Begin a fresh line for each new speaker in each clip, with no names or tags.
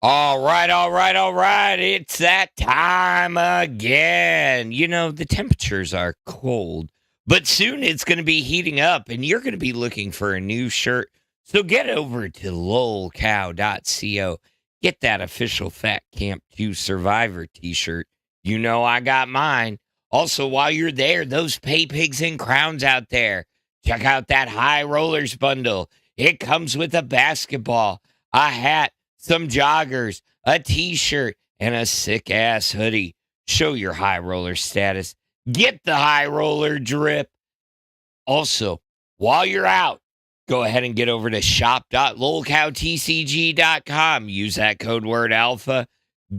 All right, all right, all right. It's that time again. You know, the temperatures are cold, but soon it's going to be heating up and you're going to be looking for a new shirt. So get over to lolcow.co. Get that official Fat Camp Q Survivor t-shirt. You know I got mine. Also, while you're there, those pay pigs and crowns out there, check out that High Rollers bundle. It comes with a basketball, a hat, some joggers, a t-shirt, and a sick-ass hoodie. Show your high roller status. Get the high roller drip. Also, while you're out, go ahead and get over to shop.lolcowtcg.com. Use that code word alpha.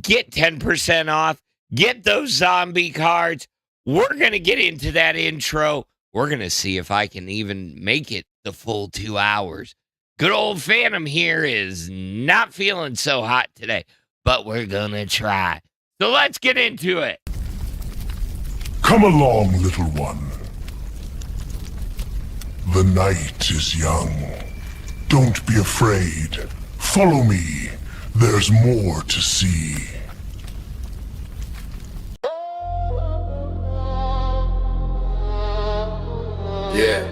Get 10% off. Get those zombie cards. We're going to get into that intro. We're going to see if I can even make it the full 2 hours. Good old Phantom here is not feeling so hot today, but we're going to try. So let's get into it.
Come along, little one. The night is young. Don't be afraid. Follow me. There's more to see.
Yeah.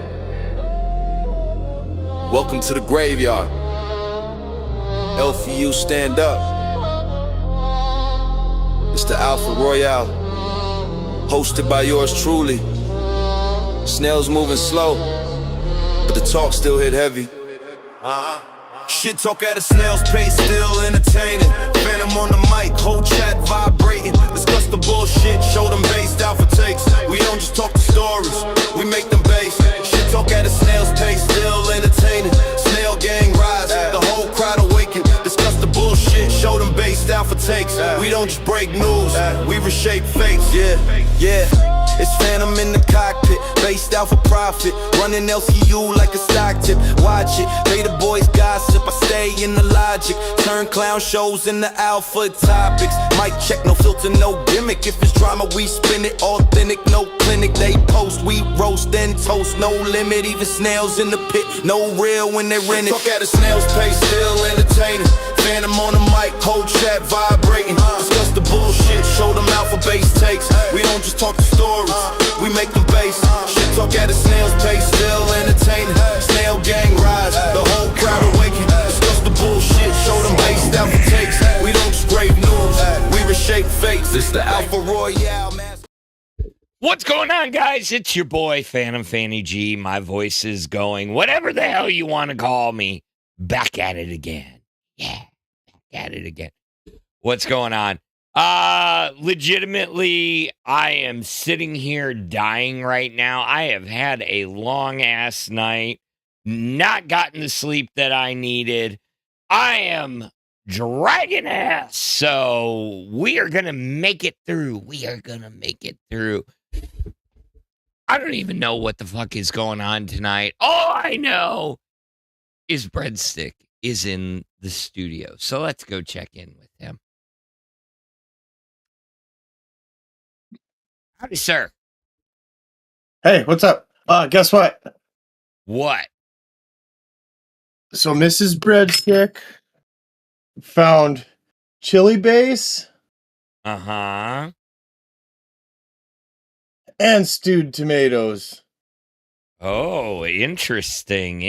Welcome to the graveyard. LFU, stand up. It's the Alpha Royale, hosted by yours truly. Snails moving slow, but the talk still hit heavy. Shit talk at a snail's pace, still entertaining. Phantom on the mic, whole chat vibrating. Discuss the bullshit, show them based alpha takes. We don't just talk the stories, we make them base. Shit talk at a snail's pace, still entertaining. Snail gang rise, the whole crowd awaken. Discuss the bullshit, show them based alpha takes. We don't just break news, we reshape fates. Yeah. It's Phantom in the cockpit, based out for profit. Running LCU like a stock tip. Watch it, they the boys gossip. I stay in the logic. Turn clown shows into alpha topics. Mic check, no filter, no gimmick. If it's drama, we spin it. Authentic, no clinic. They post, we roast and toast. No limit, even snails in the pit. No real when they rent it. Talk at a snail's pace, still entertaining. Phantom on the mic, whole chat vibrating. Discuss the bullshit, show them alpha base takes. We don't just talk the stories, we make them base. Shit talk at a snail's pace, still entertaining. Snail gang rise, the whole crowd awaken. Discuss the bullshit, show them based alpha takes. We don't just grave news, we reshape fates. It's the Alpha Royale, man.
What's going on, guys? It's your boy, Phantom Fanny G. My voice is going, whatever the hell you want to call me. Back at it again. Yeah, back at it again. What's going on? Legitimately, I am sitting here dying right now. I have had a long ass night, not gotten the sleep that I needed. I am dragging ass. So we are going to make it through. We are going to make it through. I don't even know what the fuck is going on tonight. All I know is Bredstik is in the studio. So let's go check in with him. Howdy, sir.
Hey, what's up? Guess what?
What?
So Mrs. Bredstik found chili base
Uh-huh.
and stewed tomatoes.
Oh, interesting.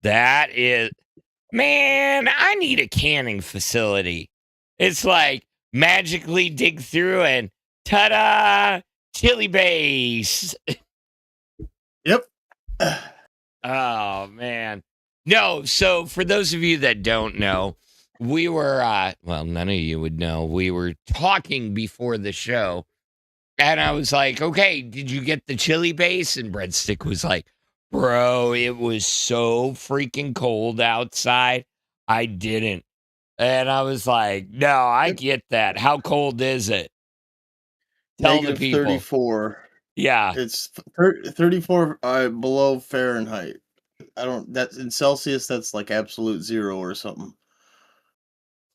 That is... Man, I need a canning facility. It's like magically dig through and ta-da! Chili base.
Yep.
Oh, man. No, so for those of you that don't know, we were, well, none of you would know. We were talking before the show, and I was like, okay, did you get the chili base? And Bredstik was like, bro, it was so freaking cold outside. I didn't. And I was like, no, I get that. How cold is it? Tell the people.
34.
Yeah.
It's 34 below Fahrenheit. That's in Celsius, that's like absolute zero or something.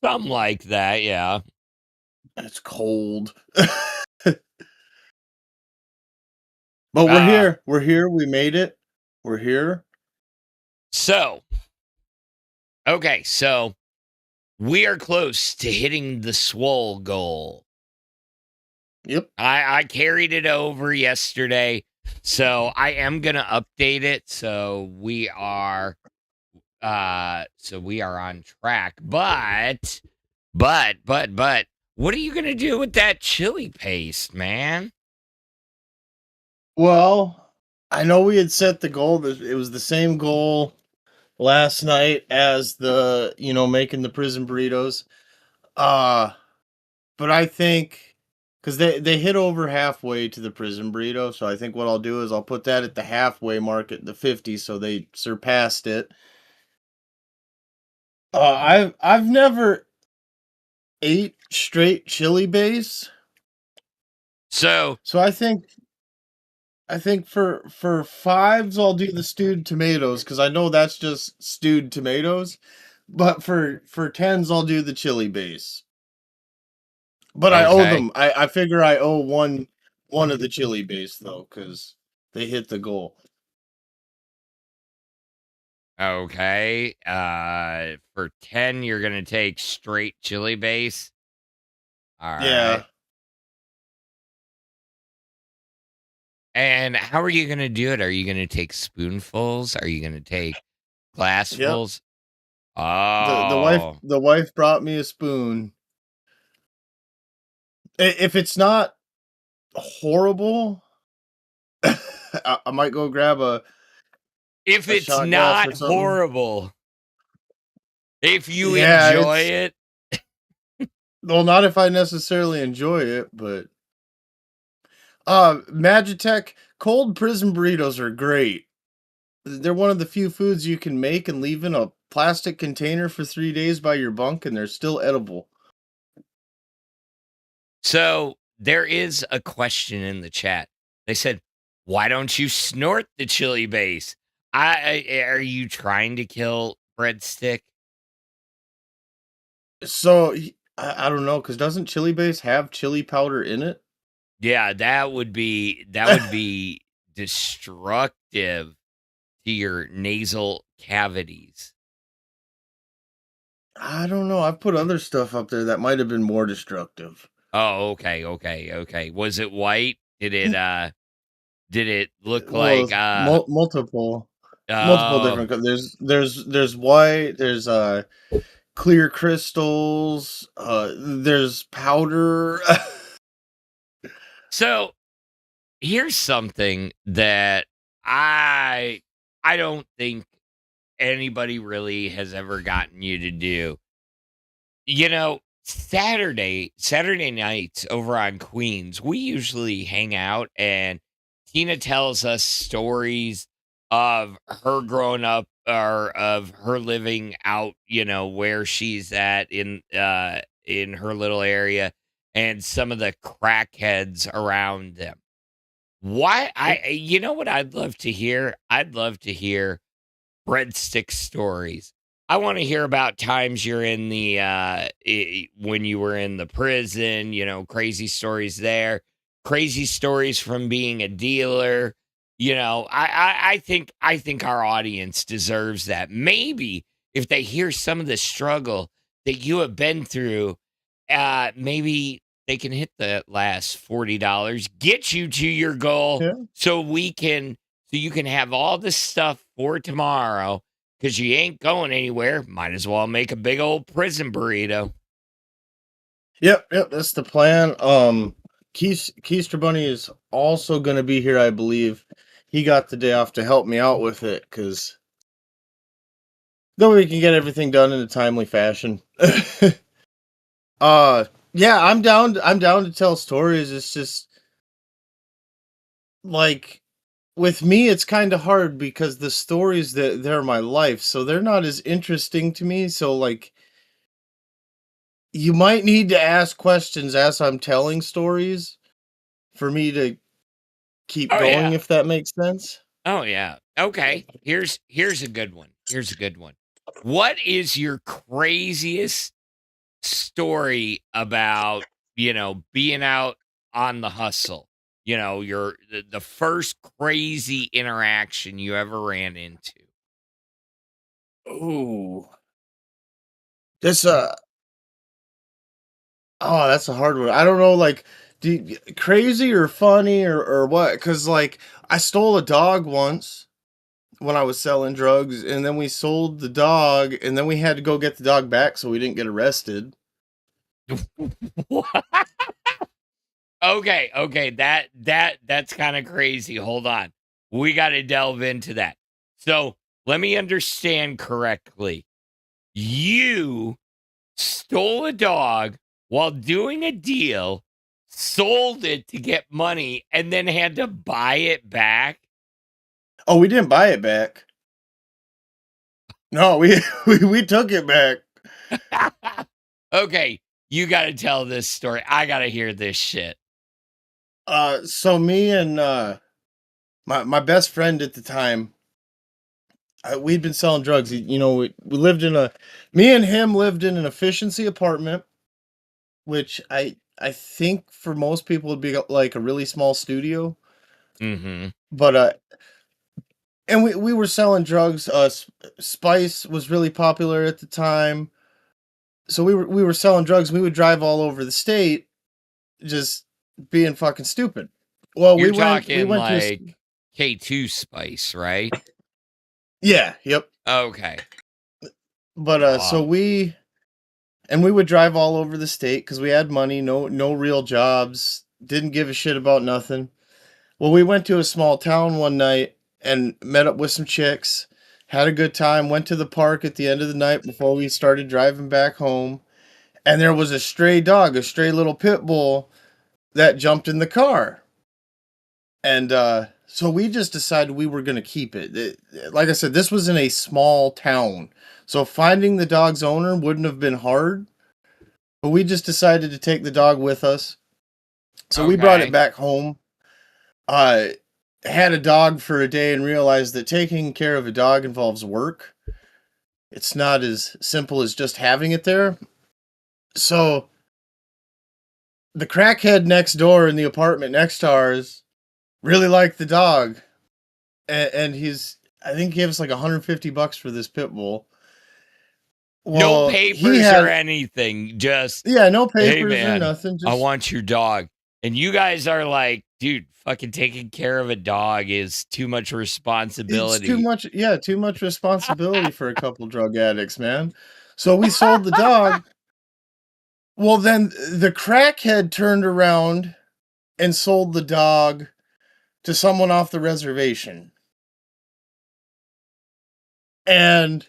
Something like that, yeah.
It's cold. But we're here. We're here. We made it. We're here.
So, okay, so we are close to hitting the Swole goal.
Yep.
I carried it over yesterday, so I am gonna update it. So we are on track. But what are you gonna do with that chili paste, man?
Well, I know we had set the goal that it was the same goal last night as the, making the prison burritos. Uh, but I think because they hit over halfway to the prison burrito, so I think what I'll do is I'll put that at the halfway mark at the 50, so they surpassed it. I've never ate straight chili base,
So
so I think for fives I'll do the stewed tomatoes because I know that's just stewed tomatoes. But for tens I'll do the chili base. But I owe
okay.
them. I figure I owe one of the chili base though because they hit the goal.
Okay. For 10, you're gonna take straight chili base. All right.
Yeah.
And how are you gonna do it? Are you gonna take spoonfuls? Are you gonna take
Yep.
glassfuls?
The wife
Oh.
the wife brought me a spoon. If it's not horrible, I might go grab
If
a
it's
shot glass
not
or something.
horrible, if you
Yeah,
enjoy
it's
it.
well, not if I necessarily enjoy it, but Magitech cold prison burritos are great. They're one of the few foods you can make and leave in a plastic container for 3 days by your bunk, and they're still edible.
So there is a question in the chat. They said, "Why don't you snort the chili base?" Are you trying to kill Bredstik?
So I don't know, because doesn't chili base have chili powder in it?
Yeah, that would be destructive to your nasal cavities.
I don't know. I've put other stuff up there that might have been more destructive.
Oh, okay. Was it white? Did it look
Well,
like
it's multiple
oh,
different. There's white. There's clear crystals. There's powder.
so here's something that I don't think anybody really has ever gotten you to do. Saturday nights over on Queens, we usually hang out and Tina tells us stories of her growing up or of her living out, where she's at in her little area and some of the crackheads around them. Why
Yep.
you know what I'd love to hear? I'd love to hear breadstick stories. I want to hear about times you're in the when you were in the prison, crazy stories there, crazy stories from being a dealer. I think our audience deserves that. Maybe if they hear some of the struggle that you have been through, maybe they can hit the last $40, get you to your goal
Yeah.
so you can have all this stuff for tomorrow because you ain't going anywhere. Might as well make a big old prison burrito.
Yep. That's the plan. Keister Bunny is also going to be here, I believe. He got the day off to help me out with it because then we can get everything done in a timely fashion. Yeah, I'm down. I'm down to tell stories. It's just like with me, it's kind of hard because the stories that they're my life, so they're not as interesting to me. So like, you might need to ask questions as I'm telling stories for me to keep
Oh
going,
yeah.
if that makes sense.
Oh yeah. Okay. Here's a good one. Here's a good one. What is your craziest story about, being out on the hustle? The first crazy interaction you ever ran into.
Ooh, this Oh, that's a hard one. I don't know, like, crazy or funny or what? Because like I stole a dog once when I was selling drugs, and then we sold the dog, and then we had to go get the dog back so we didn't get arrested.
Okay, that's kind of crazy. Hold on. We got to delve into that. So, let me understand correctly. You stole a dog while doing a deal, sold it to get money, and then had to buy it back?
Oh, we didn't buy it back. No, we took it back.
Okay, you got to tell this story. I got to hear this shit.
So me and my best friend at the time, we'd been selling drugs. You know, we lived in a, me and him lived in an efficiency apartment, which I think for most people would be like a really small studio.
Mm-hmm.
But and we were selling drugs. Spice was really popular at the time, so we were selling drugs. We would drive all over the state, just being fucking stupid. Well,
You're
we
talking
went to
like K2 Spice, right?
yeah, yep.
Okay.
But so
Oh,
we would drive all over the state because we had money, no real jobs, didn't give a shit about nothing. Well, we went to a small town one night and met up with some chicks, had a good time, went to the park at the end of the night before we started driving back home, and there was a stray dog, a stray little pit bull that jumped in the car. And so we just decided we were going to keep it. Like I said, this was in a small town. So finding the dog's owner wouldn't have been hard, but we just decided to take the dog with us. So we brought it
okay.
back home. Uh, had a dog for a day and realized that taking care of a dog involves work. It's not as simple as just having it there. So the crackhead next door in the apartment next to ours really liked the dog, and he's, I think, gave us like $150 for this pit bull.
No
Well, he
papers or
had,
anything. Just,
yeah, no
hey,
papers or
man,
nothing.
I
Just
want your dog. And you guys are like, dude, fucking taking care of a dog is too much
it's too
responsibility.
much. Yeah, too much responsibility for a couple drug addicts, man. So we sold the dog. Well, then the crackhead turned around and sold the dog to someone off the reservation. And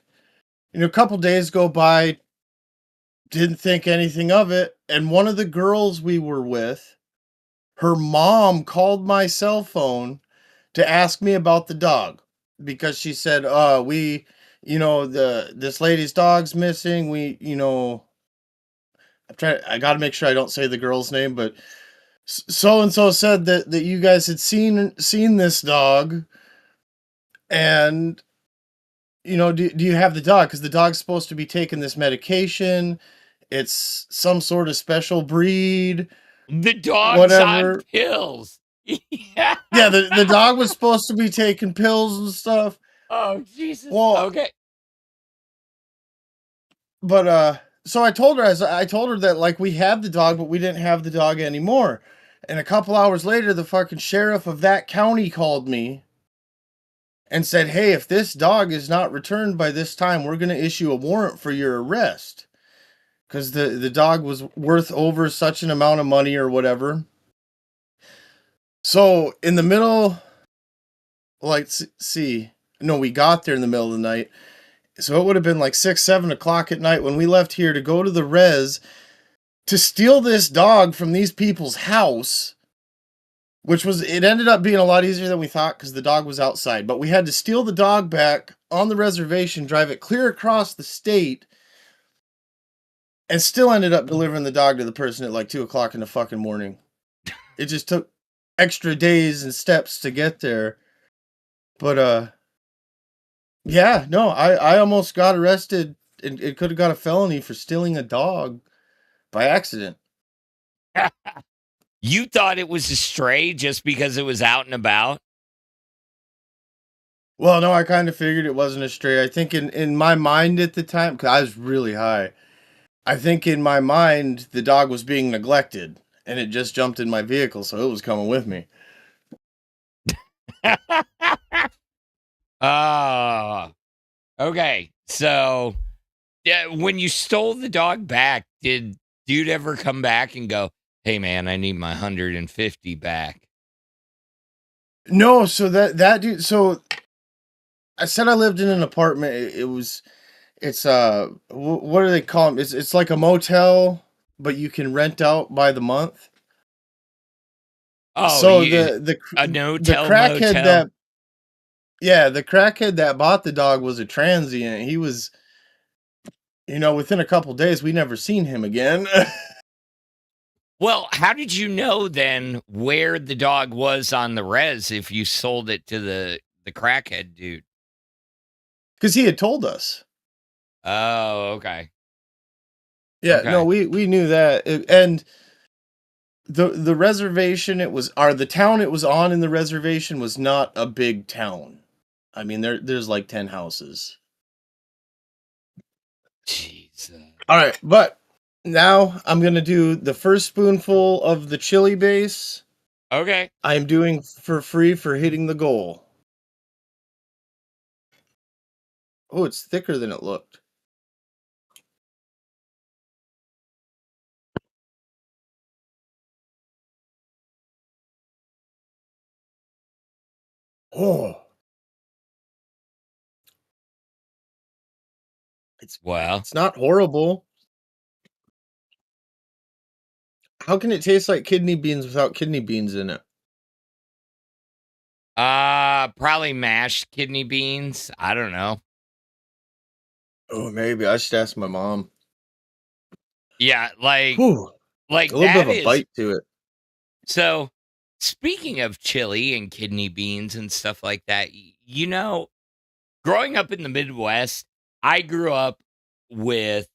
a couple days go by, didn't think anything of it. And one of the girls we were with, her mom called my cell phone to ask me about the dog because she said, we, this lady's dog's missing. I got to make sure I don't say the girl's name, but so and so said that you guys had seen this dog, and do you have the dog? Because the dog's supposed to be taking this medication. It's some sort of special breed,
The dog's on
whatever.
pills. Yeah.
Yeah, the dog was supposed to be taking pills and stuff.
Oh, Jesus.
Well,
Okay.
but so I told her that like we had the dog, but we didn't have the dog anymore. And a couple hours later, the fucking sheriff of that county called me and said, "Hey, if this dog is not returned by this time, we're gonna issue a warrant for your arrest." Because the dog was worth over such an amount of money or whatever. So in the middle, like, see, no, we got there in the middle of the night. So it would have been like 6, 7 o'clock at night when we left here to go to the res to steal this dog from these people's house, which was, it ended up being a lot easier than we thought because the dog was outside. But we had to steal the dog back on the reservation, drive it clear across the state, and still ended up delivering the dog to the person at like 2 o'clock in the fucking morning. It just took extra days and steps to get there. But yeah, no, I almost got arrested and it could have got a felony for stealing a dog by accident.
You thought it was a stray just because it was out and about?
Well, no, I kind of figured it wasn't a stray. I think in my mind at the time, because I was really high, I think in my mind the dog was being neglected, and it just jumped in my vehicle, so it was coming with me.
Okay. So, yeah, when you stole the dog back, did dude ever come back and go, "Hey man, I need my 150 back"?
No, so that dude. So I said I lived in an apartment. It's what do they call them? It's like a motel, but you can rent out by the month.
Oh,
So
you a
the
no-tell
crackhead
motel?
the crackhead that bought the dog was a transient. He was, within a couple days, we never seen him again.
Well, how did you know then where the dog was on the res if you sold it to the crackhead dude?
Because he had told us.
Oh, okay.
Yeah, no,
Okay.
we knew that, and the reservation the town it was on in the reservation was not a big town. I mean, there's like 10 houses.
Jesus.
All right, but now I'm gonna do the first spoonful of the chili base.
Okay.
I'm doing for free for hitting the goal. Oh, it's thicker than it looked. Oh, it's
Well,
it's not horrible. How can it taste like kidney beans without kidney beans in it?
probably mashed kidney beans. I don't know.
Oh, maybe I should ask my mom.
Yeah, like
Whew, a
like
little bit
that
of a
is
bite to it.
so speaking of chili and kidney beans and stuff like that, growing up in the Midwest, I grew up with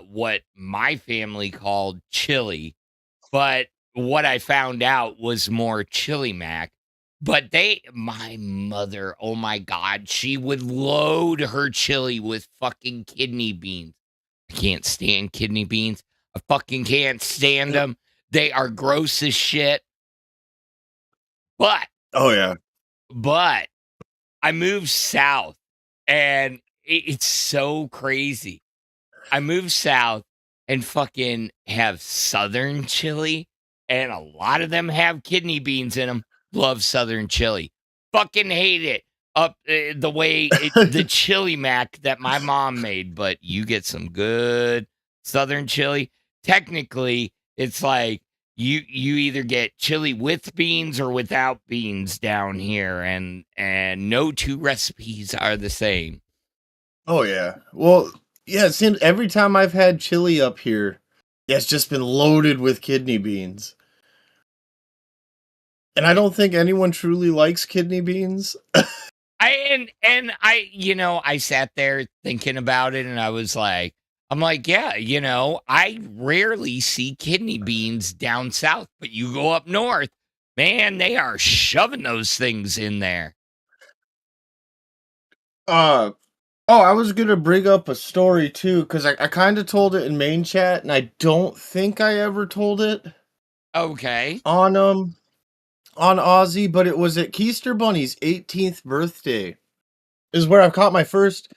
what my family called chili, but what I found out was more chili mac. But my mother, oh my God, she would load her chili with fucking kidney beans. I can't stand kidney beans. I fucking can't stand
Yep.
them. They are gross as shit. But,
Oh yeah.
but I moved south and it's so crazy. I moved south and fucking have southern chili, and a lot of them have kidney beans in them. Love southern chili. Fucking hate it. The way the chili mac that my mom made, but you get some good southern chili. Technically, it's like you either get chili with beans or without beans down here, and no two recipes are the same.
Oh yeah. Well, yeah, it seems every time I've had chili up here, it's just been loaded with kidney beans. And I don't think anyone truly likes kidney beans.
I sat there thinking about it and I'm like, yeah, I rarely see kidney beans down south, but you go up north, man, they are shoving those things in there.
Uh oh, I was gonna bring up a story too, because I kind of told it in main chat, and I don't think I ever told it
Okay.
on Aussie, but it was at Keister Bunny's 18th birthday. Is where I caught my first.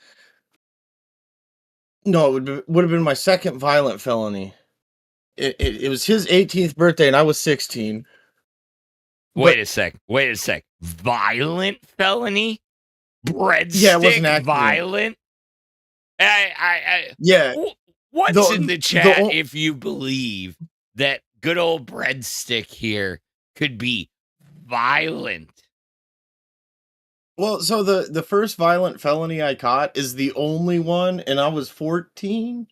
No, would have been my second violent felony. It was his 18th birthday, and I was 16.
Wait
But
a sec. Wait a sec. Violent felony?
yeah, it was an
Breadstick
accident.
violent?
Yeah,
What's in the
the
chat if you believe that good old Breadstick here could be violent?
well, so the first violent felony I caught is the only one, and I was 14.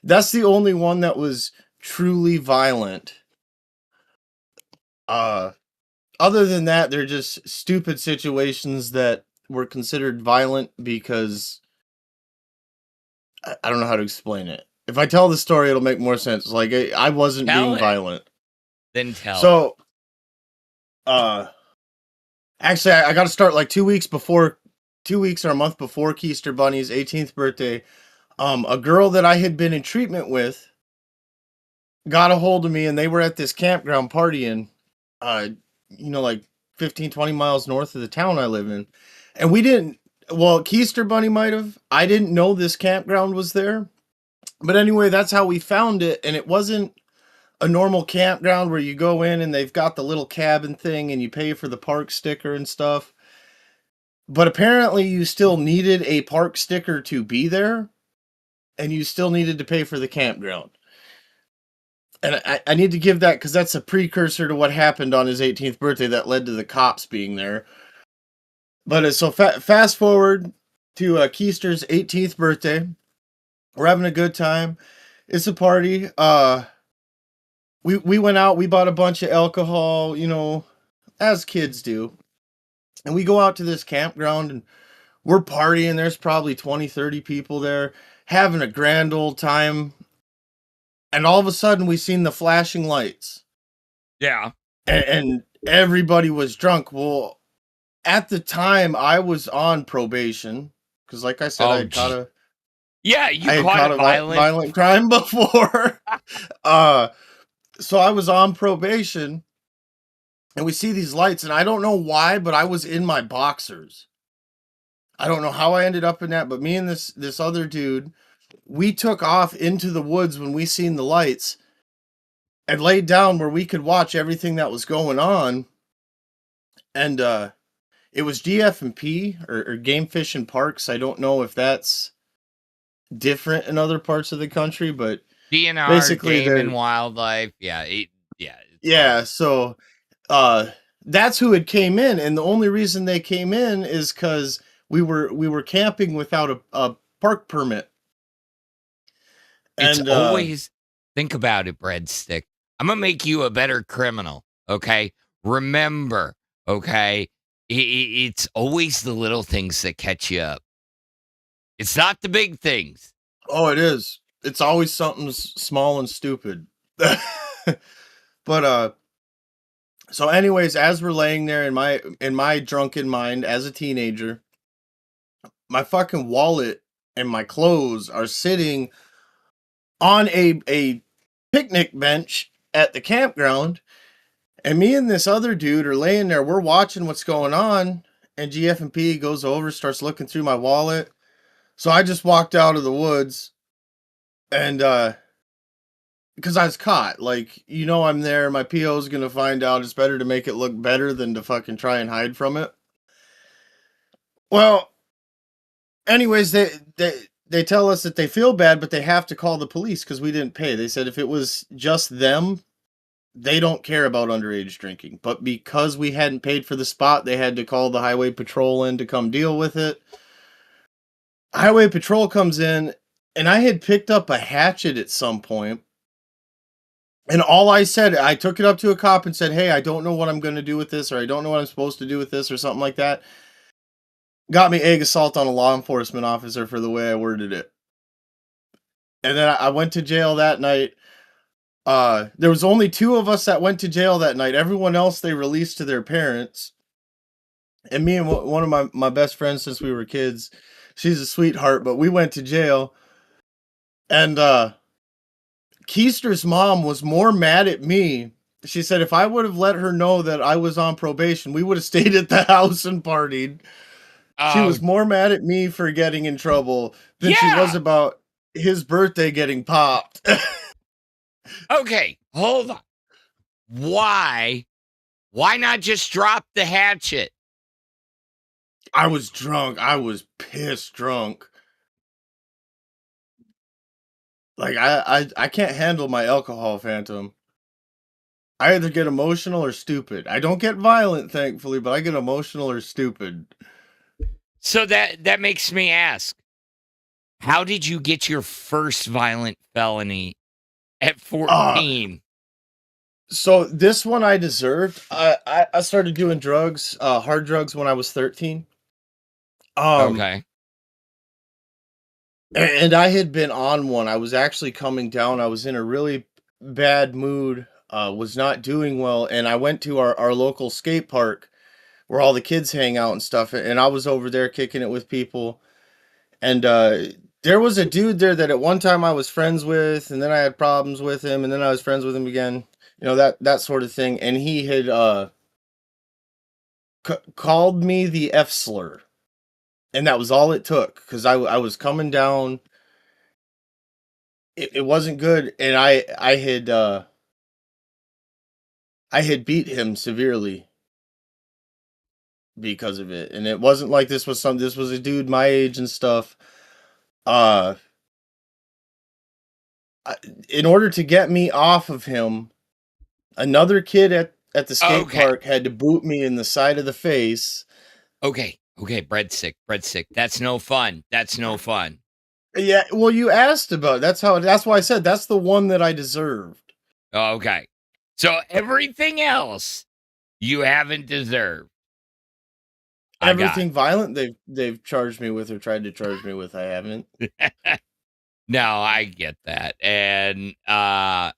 That's the only one that was truly violent. Uh, Other than that, they're just stupid situations that were considered violent because I don't know how to explain it. If I tell the story, it'll make more sense. Like I wasn't
Tell
being
it.
violent.
Then tell it.
So, uh, actually, I got to start like 2 weeks or a month before Keister Bunny's 18th birthday. A girl that I had been in treatment with got a hold of me, and they were at this campground partying, uh, like 15, 20 miles north of the town I live in. And we didn't, well, Keister Bunny might have. I didn't know this campground was there. But anyway, that's how we found it. And it wasn't a normal campground where you go in and they've got the little cabin thing and you pay for the park sticker and stuff. But apparently, you still needed a park sticker to be there, and you still needed to pay for the campground. And I need to give that because that's a precursor to what happened on his 18th birthday that led to the cops being there. But so fast forward to Keister's 18th birthday. We're having a good time. It's a party. We went out. We bought a bunch of alcohol, as kids do. And we go out to this campground and we're partying. There's probably 20, 30 people there having a grand old time. And all of a sudden we seen the flashing lights.
Yeah.
And everybody was drunk. Well, at the time I was on probation because, like I said, I had caught a violent crime before. So I was on probation, and we see these lights, and I don't know why, but I was in my boxers. I don't know how I ended up in that, but me and this other dude, we took off into the woods when we seen the lights and laid down where we could watch everything that was going on. And it was GF&P or Game Fish and Parks. I don't know if that's different in other parts of the country, but
DNR,
basically
Game and Wildlife. Yeah.
So that's who had came in, and the only reason they came in is because we were camping without a park permit.
It's always, think about it, Bredstik. I'm gonna make you a better criminal. Okay, remember. Okay, it's always the little things that catch you up. It's not the big things.
Oh, it is. It's always something small and stupid. But so anyways, as we're laying there in my drunken mind as a teenager, my fucking wallet and my clothes are sitting on a picnic bench at the campground, and me and this other dude are laying there. We're watching what's going on, and GF&P goes over, starts looking through my wallet. So I just walked out of the woods, and because I was caught. Like, I'm there. My PO's gonna find out. It's better to make it look better than to fucking try and hide from it. Well, anyways, they tell us that they feel bad, but they have to call the police because we didn't pay. They said if it was just them, they don't care about underage drinking. But because we hadn't paid for the spot, they had to call the highway patrol in to come deal with it. Highway patrol comes in, and I had picked up a hatchet at some point. And all I said, I took it up to a cop and said, hey, I don't know what I'm going to do with this, or I don't know what I'm supposed to do with this, or something like that. Got me egg assault on a law enforcement officer for the way I worded it. And then I went to jail that night. There was only 2 of us that went to jail that night. Everyone else they released to their parents. And me and one of my best friends since we were kids, she's a sweetheart, but we went to jail. And Keister's mom was more mad at me. She said if I would have let her know that I was on probation, we would have stayed at the house and partied. She was more mad at me for getting in trouble than she was about his birthday getting popped.
Okay, hold on. Why not just drop the hatchet?
I was drunk. I was pissed drunk. Like, I can't handle my alcohol, Phantom. I either get emotional or stupid. I don't get violent, thankfully, but I get emotional or stupid.
So that makes me ask, how did you get your first violent felony at 14?
So this one I deserved. I started doing drugs, hard drugs, when I was 13.
Okay.
And I had been on one. I was actually coming down. I was in a really bad mood, was not doing well. And I went to our local skate park where all the kids hang out and stuff. And I was over there kicking it with people. And There was a dude there that at one time I was friends with, and then I had problems with him, and then I was friends with him again. You know, that sort of thing. And he had called me the F slur, and that was all it took because I was coming down. It wasn't good, and I had beat him severely because of it, and it wasn't like this was a dude my age and stuff. Uh, in order to get me off of him, another kid at the skate
Okay.
park had to boot me in the side of the face.
Okay. Bredstik. That's no fun. That's no fun.
Yeah, well, you asked about it. That's why I said that's the one that I deserved.
Okay. So everything else you haven't deserved.
Everything violent they've charged me with or tried to charge me with, I haven't.
No, I get that. And I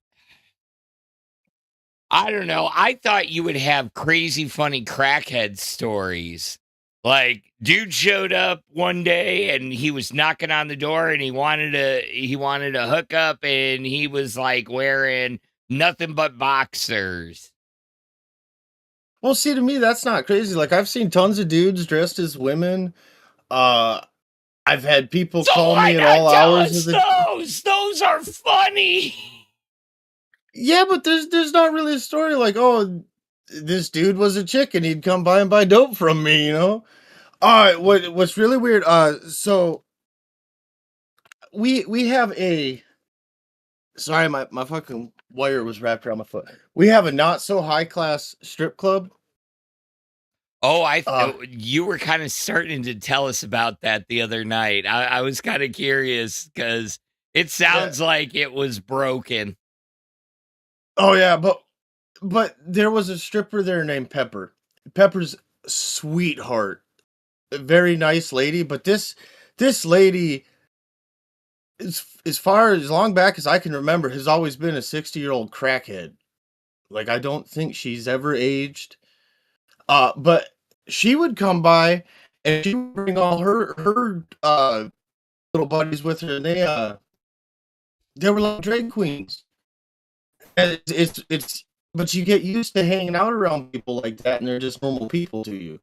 don't know. I thought you would have crazy funny crackhead stories. Like, dude showed up one day and he was knocking on the door and he wanted a hookup and he was like wearing nothing but boxers.
Well, see, to me, that's not crazy. Like, I've seen tons of dudes dressed as women. I've had people
So
call
why
me at
not
all
tell
hours
us
of the.
those? Those are funny.
Yeah, but there's not really a story like, oh, this dude was a chick and he'd come by and buy dope from me, you know? All right, what's really weird, so we have a sorry, my fucking wire was wrapped around my foot. We have a not so high class strip club.
Oh,
Uh
you were kind of starting to tell us about that the other night. I was kind of curious because it
yeah.
sounds like it was broken.
Oh yeah, but there was a stripper there named Pepper. Pepper's a sweetheart. A very nice lady, but this lady as far as long back as I can remember has always been a 60-year-old crackhead. Like I don't think she's ever aged. But she would come by and she would bring all her little buddies with her, and they were like drag queens. And it's but you get used to hanging out around people like that, and they're just normal people to you.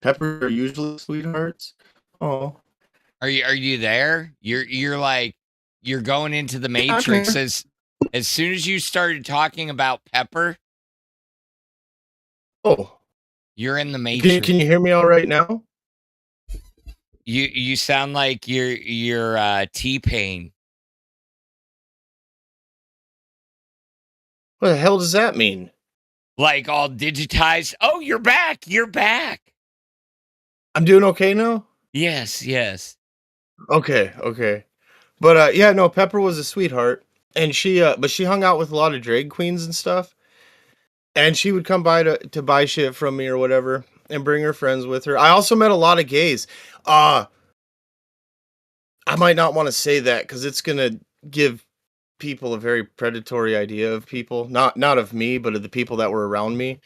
Pepper are usually sweethearts. Oh,
Are you there? You're like you're going into the
yeah, I'm
Matrix
here.
as soon as you started talking about Pepper,
Oh,
you're in the
can
Matrix.
you hear me all right now?
You sound like you're T-Pain.
What the hell does that mean?
Like all digitized. Oh, you're back. You're back.
I'm doing okay now?
Yes.
Okay. But yeah, no, Pepper was a sweetheart, and but she hung out with a lot of drag queens and stuff, and she would come by to buy shit from me or whatever, and bring her friends with her. I also met a lot of gays. Uh I might not want to say that because it's gonna give people a very predatory idea of people, not of me, but of the people that were around me.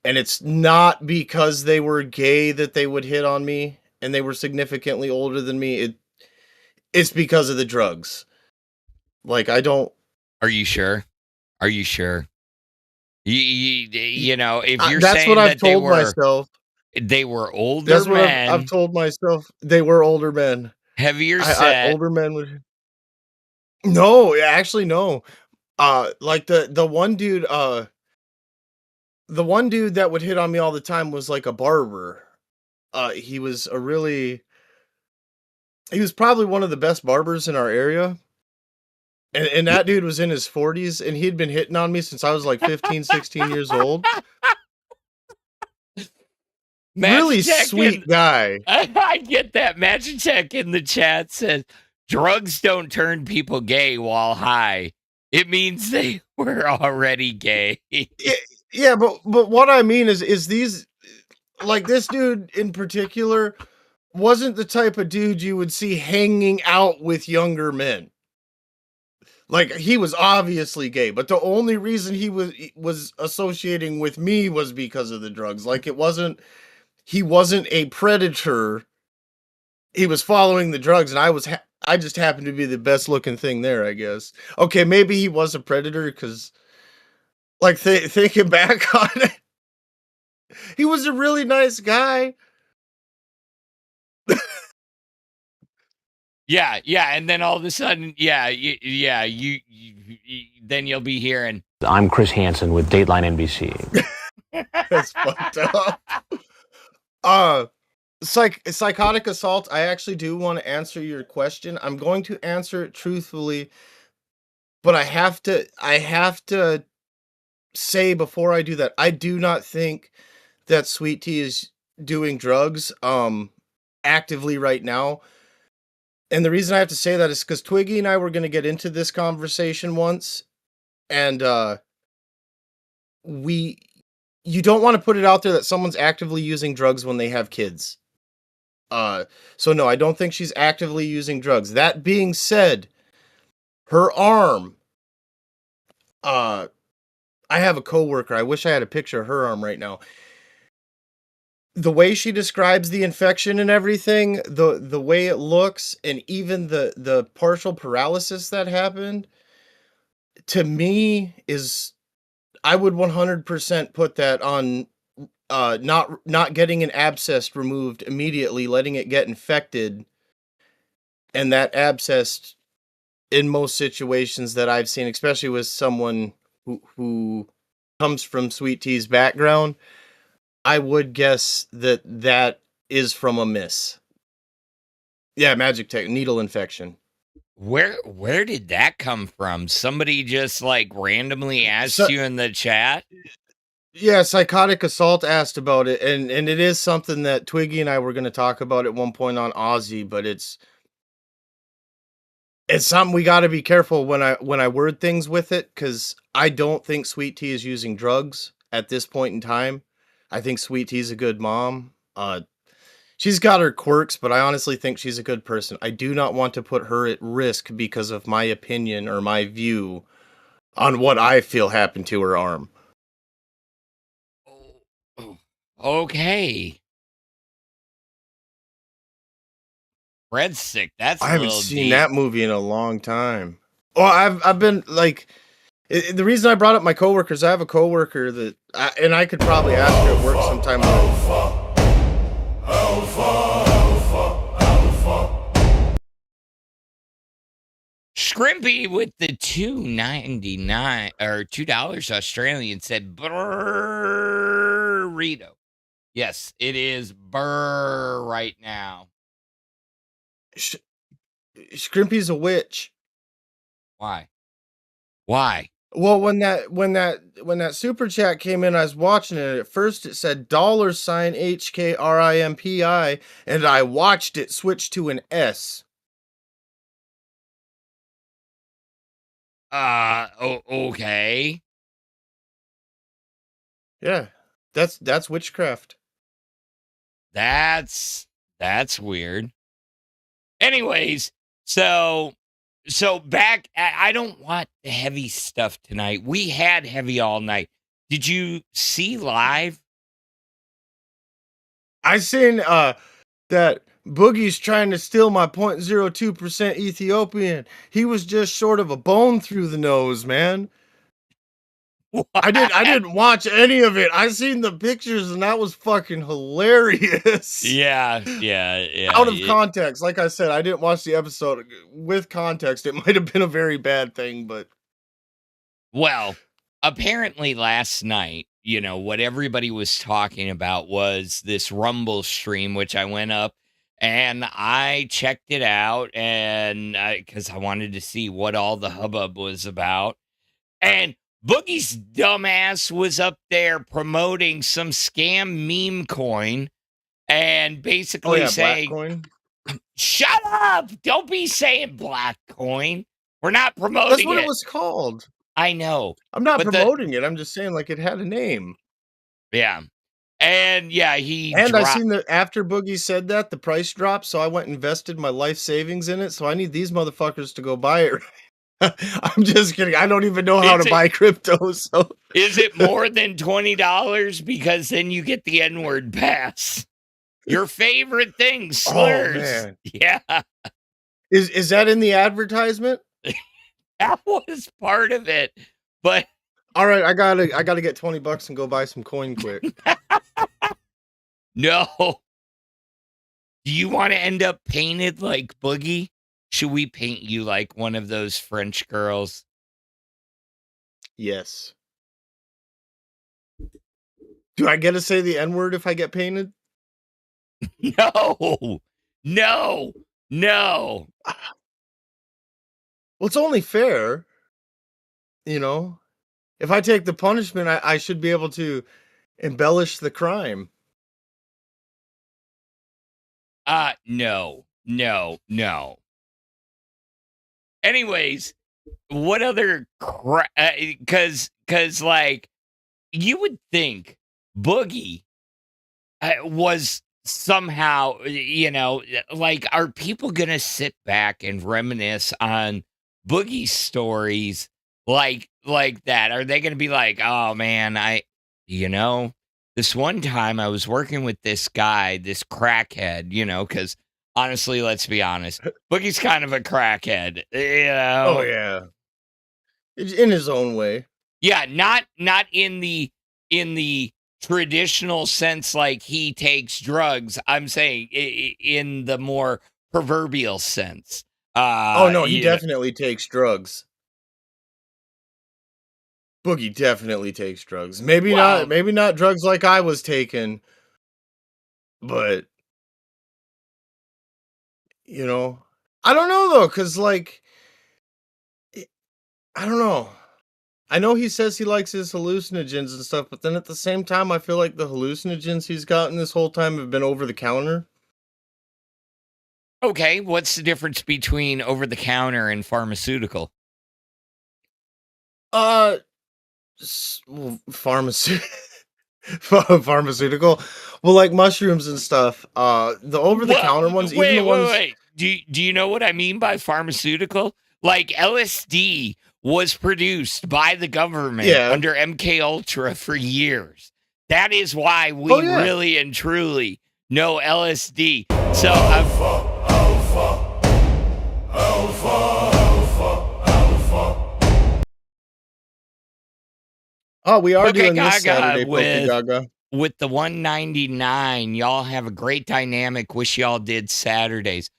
And it's not because they were gay that they would hit on me, and they were significantly older than me. It's because of the drugs. Like I don't.
Are you sure? Are you sure? You know, if you're
That's what
saying
I've
that
told myself.
they were older
That's what I've
men,
told myself. They were older men.
heavier
I
set.
older men would. No, actually no. Like the one dude that would hit on me all the time was like a barber. He was he was probably one of the best barbers in our area. And that dude was in his 40s, and he'd been hitting on me since I was like 15, 16 years old. Really sweet guy.
I get that. Magitech in the chat says drugs don't turn people gay while high. It means they were already gay.
Yeah, but what I mean is these, like this dude in particular wasn't the type of dude you would see hanging out with younger men. Like he was obviously gay, but the only reason he was associating with me was because of the drugs. Like it wasn't he wasn't a predator. He was following the drugs, and I just happened to be the best looking thing there, I guess. Okay, maybe he was a predator because, like, thinking back on it, he was a really nice guy.
Yeah, and then all of a sudden, then you'll be hearing.
I'm Chris Hansen with Dateline NBC.
That's fucked up. Psychotic assault. I actually do want to answer your question. I'm going to answer it truthfully, but I have to say before I do that, I do not think that Sweet Tea is doing drugs actively right now. And the reason I have to say that is because Twiggy and I were going to get into this conversation once, and you don't want to put it out there that someone's actively using drugs when they have kids. So no, I don't think she's actively using drugs. That being said, her arm, I have a coworker. I wish I had a picture of her arm right now. The way she describes the infection and everything, the way it looks, and even the partial paralysis that happened, to me is, I would 100% put that on not getting an abscess removed immediately, letting it get infected, and that abscess, in most situations that I've seen, especially with someone who comes from Sweet Tea's background, I would guess that is from a miss. Yeah, magic tech, needle infection.
Where did that come from? Somebody just like randomly asked you in the chat?
Yeah, Psychotic Assault asked about it, and it is something that Twiggy and I were going to talk about at one point on Aussie, but it's something we got to be careful when I word things with it, because I don't think Sweet Tea is using drugs at this point in time. I think Sweet Tea's a good mom. She's got her quirks, but I honestly think she's a good person. I do not want to put her at risk because of my opinion or my view on what I feel happened to her arm.
Okay. Bredstik, that's
I haven't seen that movie in a long time. Oh, I've been like, the reason I brought up my coworkers, I have a coworker that, and I could probably ask her at work sometime.
Scrimpy with the $2.99 or $2 Australian said burrito. Yes, it is burr right now.
Scrimpy's a witch.
Why?
Well, when that super chat came in, I was watching it. At first, it said $HKRIMPI, and I watched it switch to an S.
Okay.
Yeah, that's witchcraft.
That's weird. Anyways, so back, I don't want the heavy stuff tonight. We had heavy all night. Did you see live?
I seen that Boogie's trying to steal my 0.02% Ethiopian. He was just short of a bone through the nose, man. What? I didn't watch any of it. I seen the pictures and that was fucking hilarious.
Yeah.
Out of context, like I said, I didn't watch the episode. With context, it might have been a very bad thing, but
well, apparently last night, you know, what everybody was talking about was this Rumble stream, which I went up and I checked it out, and because I wanted to see what all the hubbub was about, and Boogie's dumbass was up there promoting some scam meme coin and basically saying,
Black coin?
Shut up! Don't be saying black coin. We're not promoting it.
That's what it was called.
I know.
I'm not promoting it. I'm just saying, like, it had a name.
Yeah. And yeah,
I seen that after Boogie said that, the price dropped, so I went and invested my life savings in it, so I need these motherfuckers to go buy it. I'm just kidding. I don't even know how to buy crypto. So
is it more than $20? Because then you get the N-word pass. Your favorite thing,
Oh
slurs.
man,
Yeah,
is that in the advertisement?
that was part of it. But
All right, I gotta get $20 and go buy some coin quick.
no. Do you want to end up painted like Boogie? Should we paint you like one of those French girls?
Yes. Do I get to say the N-word if I get painted?
No, no, no.
Well, it's only fair, you know. If I take the punishment, I should be able to embellish the crime.
No, no, no. Anyways, what other cause like you would think Boogie was somehow, like, are people gonna sit back and reminisce on Boogie stories like that? Are they gonna be like, oh man, this one time I was working with this guy, this crackhead, because honestly, let's be honest, Boogie's kind of a crackhead,
Oh yeah, in his own way.
Yeah, not in the traditional sense like he takes drugs. I'm saying in the more proverbial sense.
Oh no, he definitely takes drugs. Boogie definitely takes drugs. Maybe not drugs like I was taking, but I don't know though, cause like I don't know. I know he says he likes his hallucinogens and stuff, but then at the same time, I feel like the hallucinogens he's gotten this whole time have been over the counter.
Okay, what's the difference between over the counter and pharmaceutical?
Pharmaceutical. Pharmaceutical. Well, like mushrooms and stuff. The over the counter ones, even the ones.
Wait. Do you know what I mean by pharmaceutical? Like LSD was produced by the government under MK Ultra for years. That is why we really and truly know LSD. So
Alpha.
Oh, we are doing this Saturday,
with the 199. Y'all have a great dynamic. Wish y'all did Saturdays.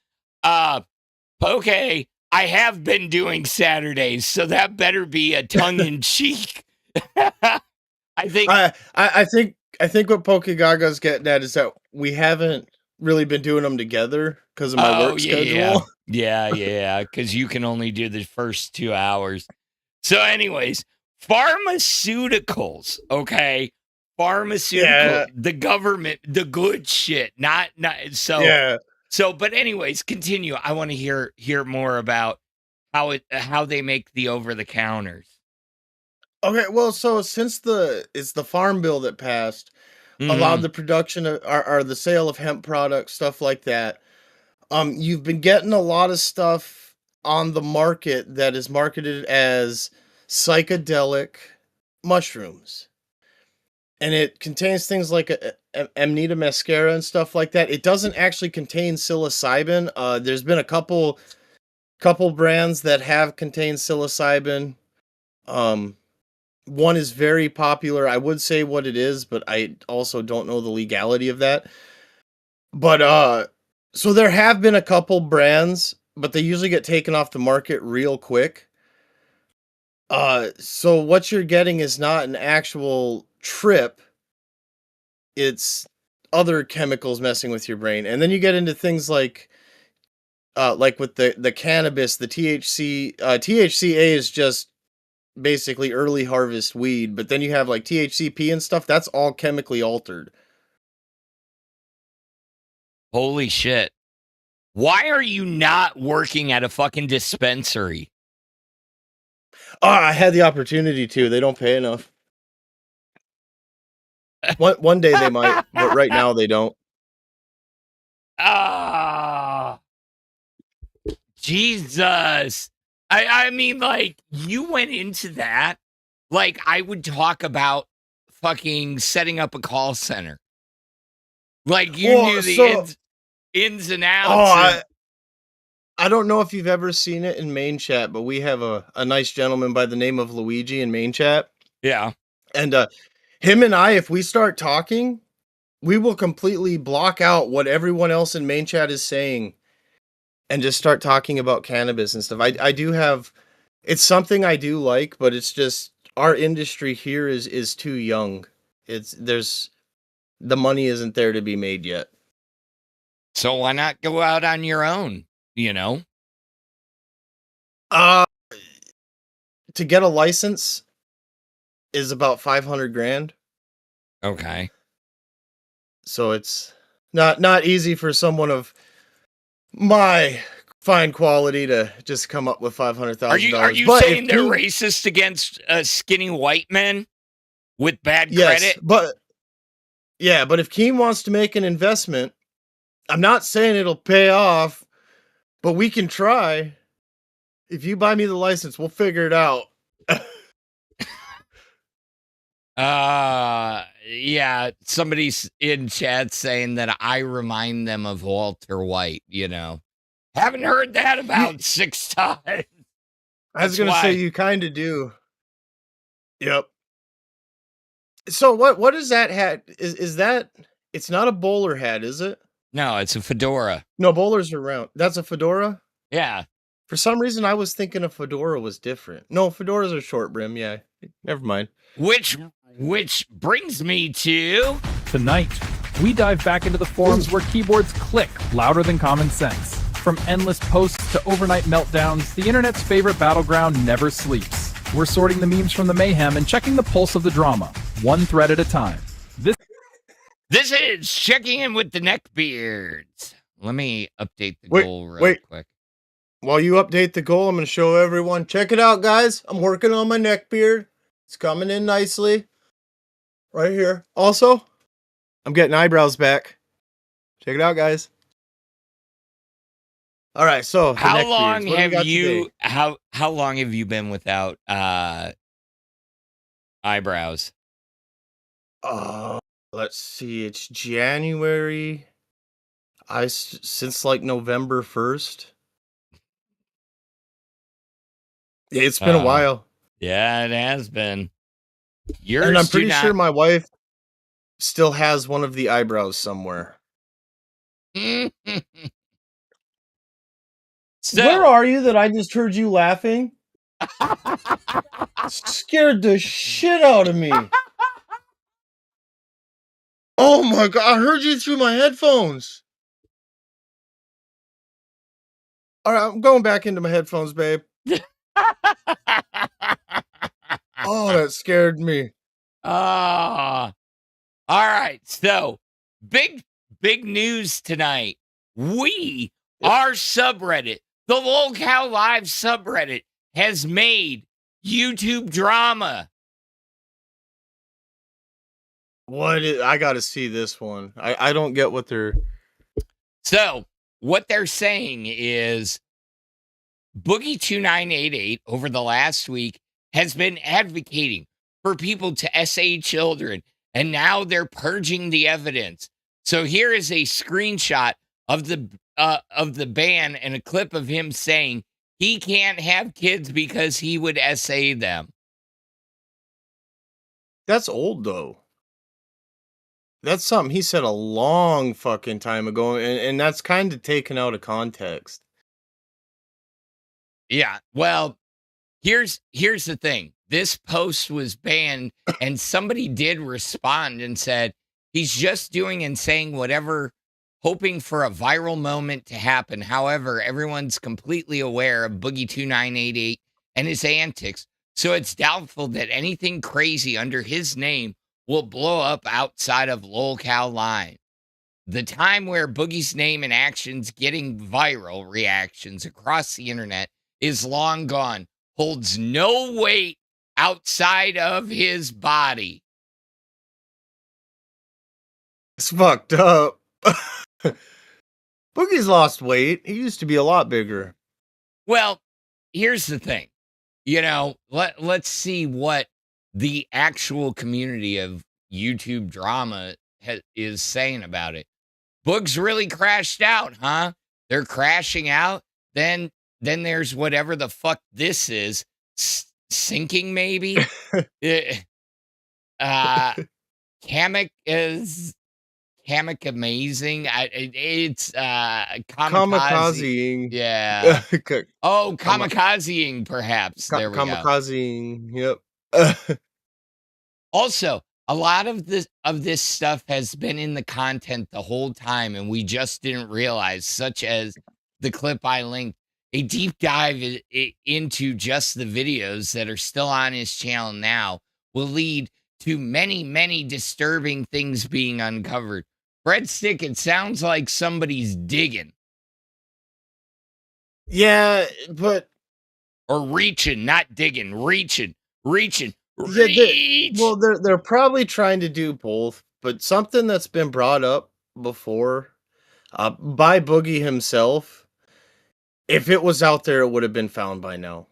Okay, I have been doing Saturdays, so that better be a tongue in cheek. I think
what Pokegaga's getting at is that we haven't really been doing them together because of my work schedule.
Yeah, because you can only do the first 2 hours. So, anyways, pharmaceuticals, okay? The government, the good shit, not so.
Yeah.
So, but anyways, continue. I want to hear more about how they make the over the counters.
Okay, well, so since it's the farm bill that passed, allowed the production of or the sale of hemp products, stuff like that. You've been getting a lot of stuff on the market that is marketed as psychedelic mushrooms. And it contains things like Amanita muscaria and stuff like that. It doesn't actually contain psilocybin. There's been a couple brands that have contained psilocybin. One is very popular. I would say what it is, but I also don't know the legality of that. But so there have been a couple brands, but they usually get taken off the market real quick. So what you're getting is not an actual trip. It's other chemicals messing with your brain. And then you get into things like with the cannabis, the THC. THCA is just basically early harvest weed, but then you have like THCP and stuff. That's all chemically altered.
Holy shit. Why are you not working at a fucking dispensary?
I had the opportunity to. They don't pay enough. One day they might, but right now they don't.
Jesus. I mean, like, you went into that like I would talk about fucking setting up a call center. Like you
Well,
knew the
so-
ins and
Oh,
outs.
I don't know if you've ever seen it in main chat, but we have a nice gentleman by the name of Luigi in main chat.
Yeah.
And him and I, if we start talking, we will completely block out what everyone else in main chat is saying and just start talking about cannabis and stuff. I do have, it's something I do like, but it's just our industry here is too young. The money isn't there to be made yet.
So why not go out on your own, you know?
To get a license is about 500 grand.
Okay.
So it's not easy for someone of my fine quality to just come up with $500,000.
Are you
But
saying
if
they're
you-
racist against skinny white men with bad
Yes,
credit?
but if Keem wants to make an investment, I'm not saying it'll pay off, but we can try. If you buy me the license, we'll figure it out.
Yeah, somebody's in chat saying that I remind them of Walter White, you know. Haven't heard that about 6 times.
I was
That's
going to
why.
say you kind of do. Yep. So what is that hat? Is that, it's not a bowler hat, is it?
No, it's a fedora.
No, bowlers are round. That's a fedora?
Yeah.
For some reason, I was thinking a fedora was different. No, fedoras are short brim. Yeah, never mind.
Which brings me to
Tonight, we dive back into the forums where keyboards click louder than common sense. From endless posts to overnight meltdowns, the internet's favorite battleground never sleeps. We're sorting the memes from the mayhem and checking the pulse of the drama, one thread at a time.
This is checking in with the neckbeards. Let me update the
Wait,
goal real
wait.
quick.
While you update the goal, I'm going to show everyone. Check it out, guys. I'm working on my neck beard. It's coming in nicely. Right here. Also, I'm getting eyebrows back. Check it out, guys. All right, so the
How
neck
long
beards. What do we
have
got
you
today?
how long have you been without eyebrows?
Let's see. It's January. Since like November 1st. Yeah, it's been a while.
Yeah, it has been. Yours
And I'm
do
pretty
not-
sure my wife still has one of the eyebrows somewhere.
So,
Where are you that I just heard you laughing? Scared the shit out of me. Oh my god, I heard you through my headphones. All right, I'm going back into my headphones, babe. Oh, that scared me.
all right. So, big news tonight. Our subreddit, the Lolcow Live subreddit, has made YouTube drama.
I gotta see this one. I don't get what they're...
So, what they're saying is Boogie2988 over the last week has been advocating for people to essay children, and now they're purging the evidence. So here is a screenshot of the ban and a clip of him saying he can't have kids because he would essay them.
That's old, though. That's something he said a long fucking time ago, and that's kind of taken out of context.
Yeah, well, here's the thing. This post was banned, and somebody did respond and said he's just doing and saying whatever, hoping for a viral moment to happen. However, everyone's completely aware of Boogie2988 and his antics, so it's doubtful that anything crazy under his name will blow up outside of Lolcow Line. The time where Boogie's name and actions getting viral reactions across the internet is long gone, holds no weight outside of his body.
It's fucked up. Boogie's lost weight. He used to be a lot bigger.
Well, here's the thing. You know, let's see what the actual community of YouTube drama is saying about it. Boogs really crashed out, huh? They're crashing out. Then there's whatever the fuck this is. Sinking, maybe? Eh, Kamek is Kamek amazing. It's kamikaze.
Kamikazeing.
Yeah. Oh,
Kama-
kamikazeing, perhaps. There we go.
Kamikazeing. Yep.
Also, a lot of this stuff has been in the content the whole time, and we just didn't realize, such as the clip I linked. A deep dive into just the videos that are still on his channel now will lead to many, many disturbing things being uncovered. Bredstik, it sounds like somebody's digging.
Yeah, but
Or reaching, not digging, reaching.
yeah, they're probably trying to do both. But something that's been brought up before by Boogie himself, if it was out there, it would have been found by now.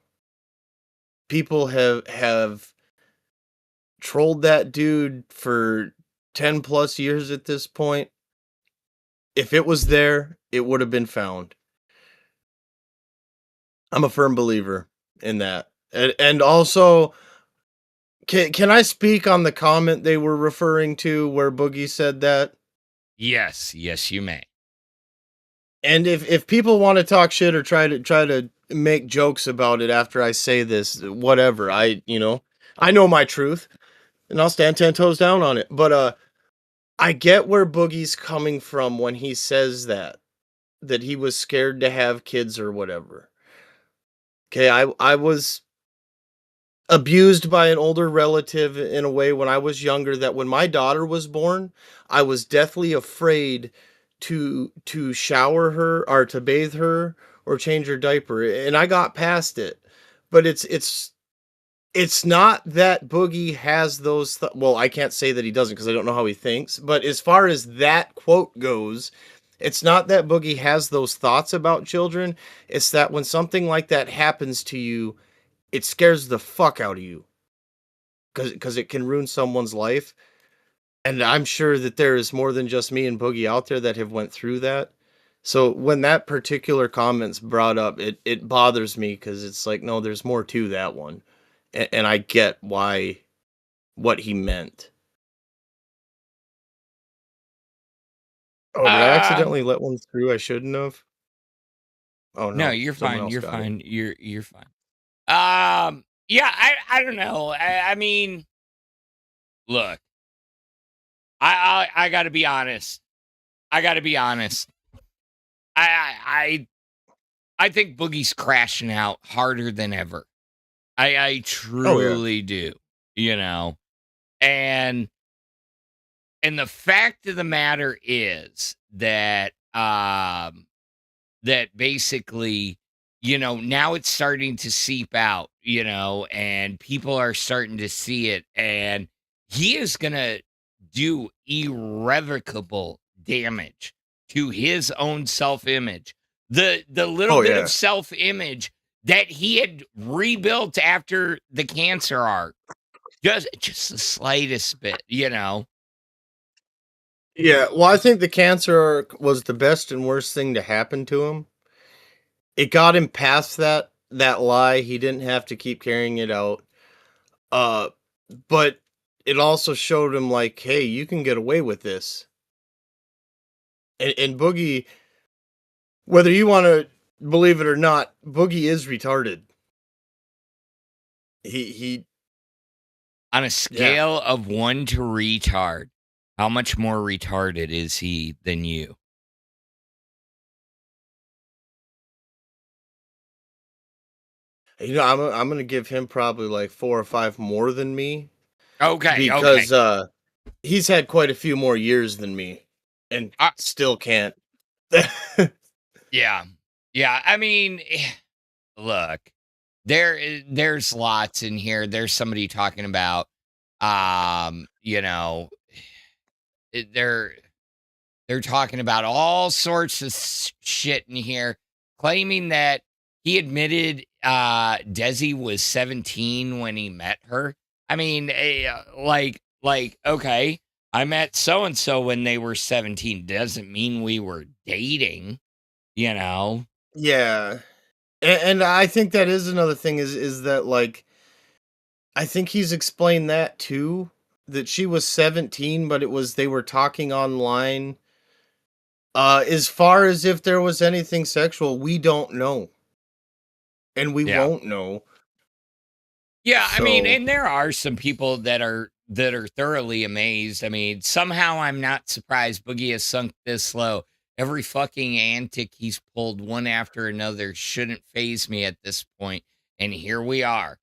People have trolled that dude for 10 plus years at this point. If it was there, it would have been found. I'm a firm believer in that. And also, can I speak on the comment they were referring to where Boogie said that?
Yes, you may.
And if people want to talk shit or try to make jokes about it after I say this, whatever, I know my truth, and I'll stand 10 toes down on it. But I get where Boogie's coming from when he says that he was scared to have kids or whatever. Okay, I was abused by an older relative in a way when I was younger, that when my daughter was born, I was deathly afraid to shower her or to bathe her or change her diaper, and I got past it. But it's not that Boogie has those well, I can't say that he doesn't because I don't know how he thinks, but as far as that quote goes, it's not that Boogie has those thoughts about children. It's that when something like that happens to you, it scares the fuck out of you because it can ruin someone's life. And I'm sure that there is more than just me and Boogie out there that have went through that. So when that particular comment's brought up, it bothers me because it's like, no, there's more to that one. And I get what he meant. Oh, did I accidentally let one through I shouldn't have? Oh no.
No, you're fine. You're fine. You're fine. Yeah, I don't know. I mean, look, I gotta be honest. I think Boogie's crashing out harder than ever. I truly do, and the fact of the matter is that that basically, now it's starting to seep out, and people are starting to see it, and he is gonna do irrevocable damage to his own self-image. The little bit of self-image that he had rebuilt after the cancer arc. Just the slightest bit,
Yeah, well, I think the cancer arc was the best and worst thing to happen to him. It got him past that lie. He didn't have to keep carrying it out. But it also showed him like, hey, you can get away with this. And Boogie, whether you want to believe it or not, Boogie is retarded. He
on a scale of 1 to retard, how much more retarded is he than you?
I'm gonna give him probably like 4 or 5 more than me.
Okay,
because he's had quite a few more years than me, and still can't.
Yeah. I mean, look, there's lots in here. There's somebody talking about, they're talking about all sorts of shit in here, claiming that he admitted Desi was 17 when he met her. I mean, okay. I met so and so when they were 17. Doesn't mean we were dating, you know?
Yeah. And I think that is another thing is that like I think he's explained that too, that she was 17, but it was they were talking online. As far as if there was anything sexual, we don't know. And we
Yeah.
won't know.
Yeah, I mean,
So
and there are some people that are thoroughly amazed. I mean, somehow I'm not surprised Boogie has sunk this low. Every fucking antic he's pulled one after another shouldn't phase me at this point. And here we are.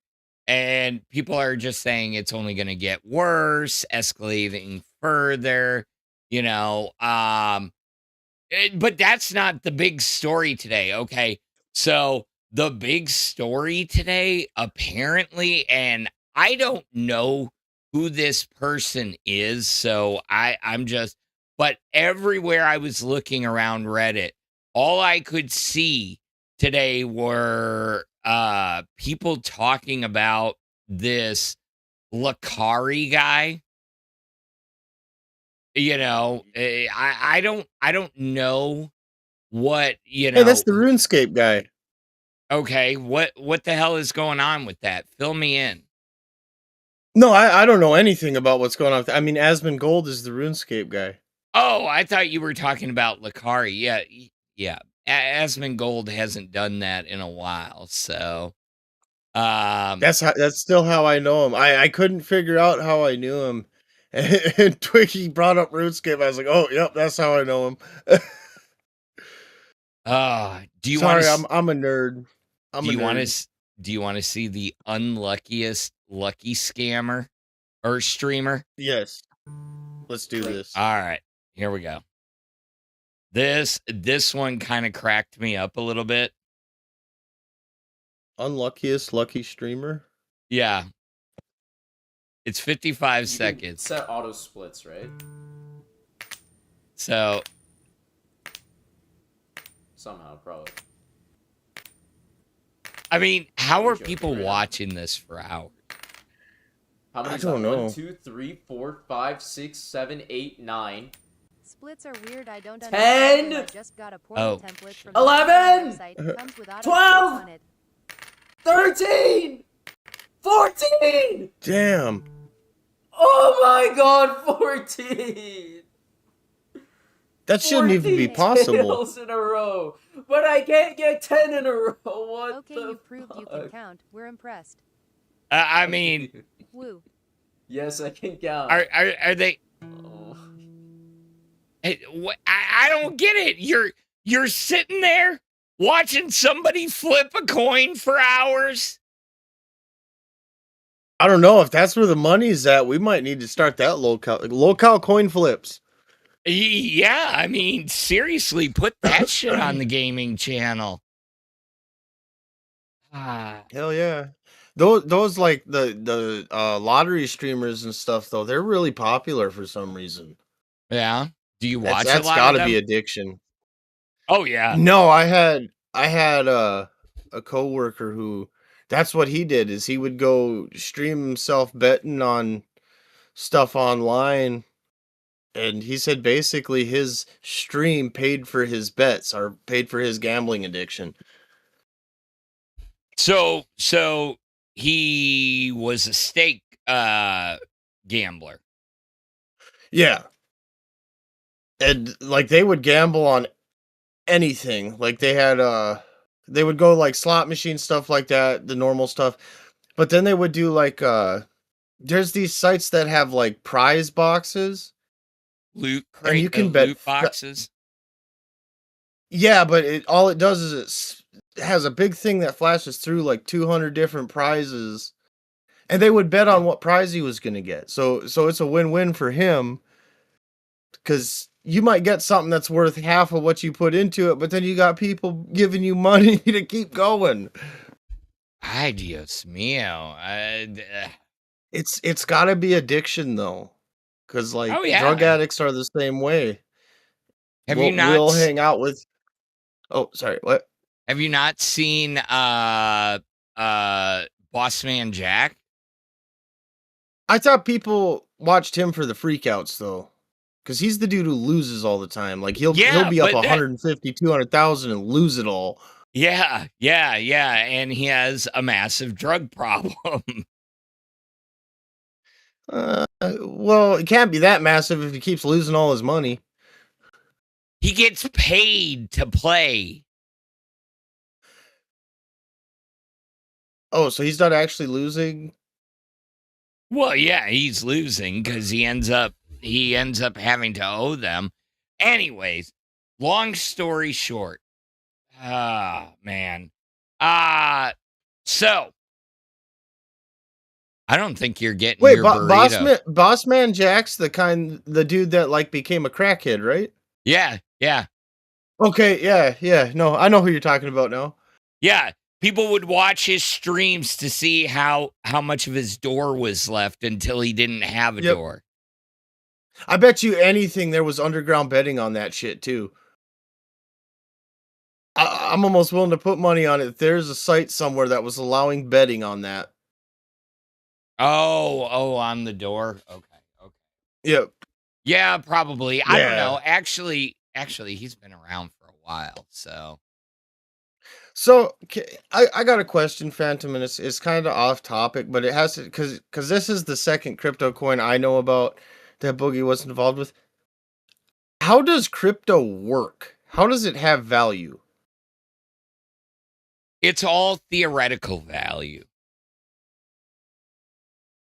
And people are just saying it's only going to get worse, escalating further, you know. But that's not the big story today. Okay. So the big story today, apparently, and I don't know who this person is. So I'm just, but everywhere I was looking around Reddit, all I could see today were people talking about this Lakari guy. You know, I don't know what,
hey, that's the RuneScape guy.
okay, what the hell is going on with that? Fill me in.
No, I don't know anything about what's going on. I mean, Asmongold is the RuneScape guy.
Oh, I thought you were talking about Lakari. Yeah, yeah. Asmongold hasn't done that in a while, so
That's still how I know him. I couldn't figure out how I knew him. And Twiggy brought up RuneScape. I was like, "Oh, yep, that's how I know him."
do you
Sorry,
want
I'm a nerd. I'm a nerd.
do you want to see the unluckiest lucky scammer or streamer?
Yes. Let's do this.
All right, here we go. This one kind of cracked me up a little bit.
Unluckiest lucky streamer?
Yeah. It's 55
You
seconds.
can set auto splits, right?
So
Somehow, probably.
I mean, how are
Joking
people
right now.
watching this for hours?
How many
I
is
don't
that?
know.
1, 2, 3, 4, 5, 6, 7, 8, 9.
Splits are weird. I don't
10,
understand. I just got a portal
Oh.
template from
11,
the website. Comes with auto
12,
splits on it.
13! 14!
Damn.
Oh my god, 14!
That shouldn't even be
14
possible.
tails in a row, but I can't get 10 in a row. What
Okay,
the
you proved you can
fuck?
count. We're impressed.
I mean,
Woo.
Yes, I can count.
are they?
Oh.
Hey, I don't get it. You're sitting there watching somebody flip a coin for hours.
I don't know if that's where the money's at. We might need to start that Lolcow coin flips.
Yeah, I mean, seriously, put that shit on the gaming channel.
Hell yeah. Those like the lottery streamers and stuff though, they're really popular for some reason.
Yeah. Do you watch
That's
a lot
got
of
to be
them?
addiction.
Oh yeah.
No, I had a coworker who that's what he did is he would go stream himself betting on stuff online, and he said basically his stream paid for his bets or paid for his gambling addiction.
So he was a stake gambler.
Yeah. And like they would gamble on anything. Like they would go like slot machine stuff like that, the normal stuff. But then they would do like there's these sites that have like prize boxes.
Loot
And
crate,
you can bet
loot boxes.
Yeah, but all it does is it has a big thing that flashes through like 200 different prizes, and they would bet on what prize he was going to get. So it's a win-win for him because you might get something that's worth half of what you put into it, but then you got people giving you money to keep going.
Ay, Dios mío.
It's got to be addiction though, because like
Oh, yeah.
drug addicts are the same way.
Have you not
We'll hang out with. Oh, sorry. What?
Have you not seen Boss Man Jack?
I thought people watched him for the freakouts though. Because he's the dude who loses all the time. Like he'll
Yeah,
be up
but that
150, 200,000 and lose it all.
yeah, and he has a massive drug problem.
Well, it can't be that massive if he keeps losing all his money.
He gets paid to play.
Oh, so he's not actually losing?
Well, yeah, he's losing because he ends up having to owe them. Anyways, long story short. Ah, man. So I don't think you're getting
Wait,
your burrito.
Boss Man Jack's the dude that like became a crackhead, right?
Yeah.
Okay, yeah. No, I know who you're talking about now.
Yeah. People would watch his streams to see how much of his door was left until he didn't have a door.
I bet you anything there was underground betting on that shit too. I'm almost willing to put money on it. There's a site somewhere that was allowing betting on that.
Oh, on the door. Okay.
Yep.
Yeah, probably. I don't know. Actually, he's been around for a while, so.
So I got a question, Phantom, and it's kind of off topic, but it has to because this is the second crypto coin I know about that Boogie was involved with. How does crypto work? How does it have value?
It's all theoretical value.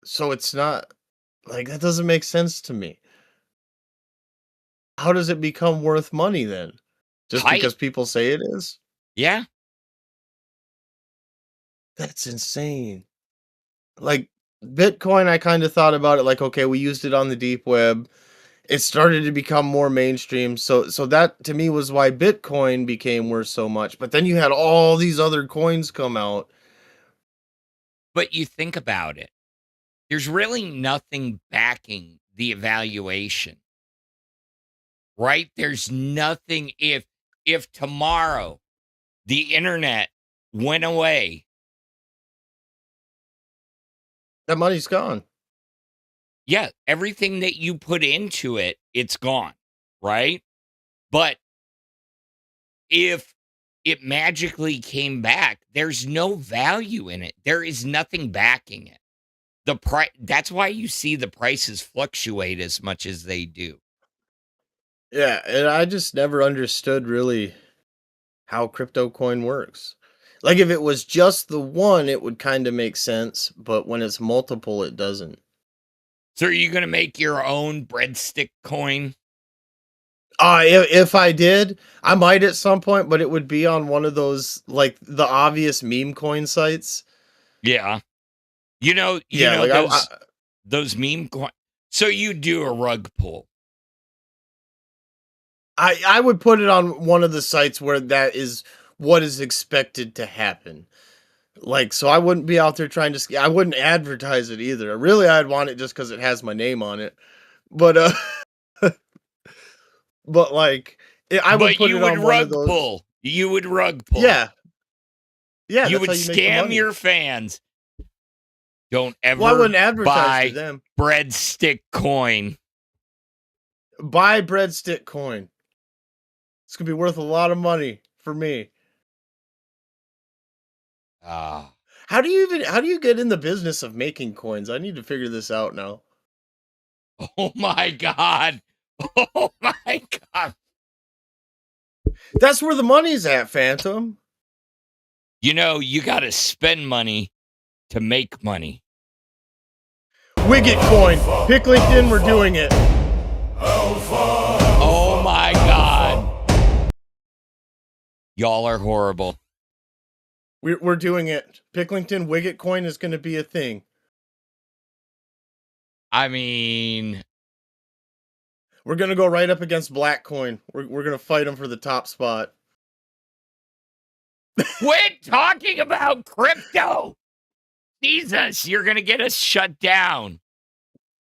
So it's not like that doesn't make sense to me. How does it become worth money then? Just because people say it is?
Yeah.
That's insane. Like Bitcoin, I kind of thought about it like, okay, we used it on the deep web. It started to become more mainstream. So that to me was why Bitcoin became worth so much. But then you had all these other coins come out.
But you think about it. There's really nothing backing the evaluation. Right? There's nothing if tomorrow the internet went away,
that money's gone.
Yeah, everything that you put into it, it's gone, right? But if it magically came back, there's no value in it. There is nothing backing it. The price, that's why you see the prices fluctuate as much as they do.
Yeah, and I just never understood really how crypto coin works. Like if it was just the one, it would kind of make sense, but when it's multiple, it doesn't.
So are you going to make your own breadstick coin?
If I did, I might at some point, but it would be on one of those like the obvious meme coin sites.
Yeah. You know like those meme coins. So you do a rug pull.
I would put it on one of the sites where that is what is expected to happen. Like, so I wouldn't be out there trying to, I wouldn't advertise it either. Really, I'd want it just because it has my name on it. But, but like, I would put it on one of those.
Pull. You would rug pull.
Yeah. Yeah.
You would scam your fans. Don't ever
I wouldn't advertise to them.
Breadstick coin.
Buy breadstick coin. It's going to be worth a lot of money for me. How do you get in the business of making coins? I need to figure this out now.
Oh my God. Oh my God.
That's where the money's at, Phantom.
You know, you got to spend money to make money.
Wicket coin. Pick LinkedIn, we're doing it.
Oh my God. Y'all are horrible.
We're doing it. Pick LinkedIn, Wicket coin is going to be a thing.
I mean,
we're going to go right up against Black coin. We're going to fight them for the top spot.
Quit talking about crypto. Jesus, you're going to get us shut down.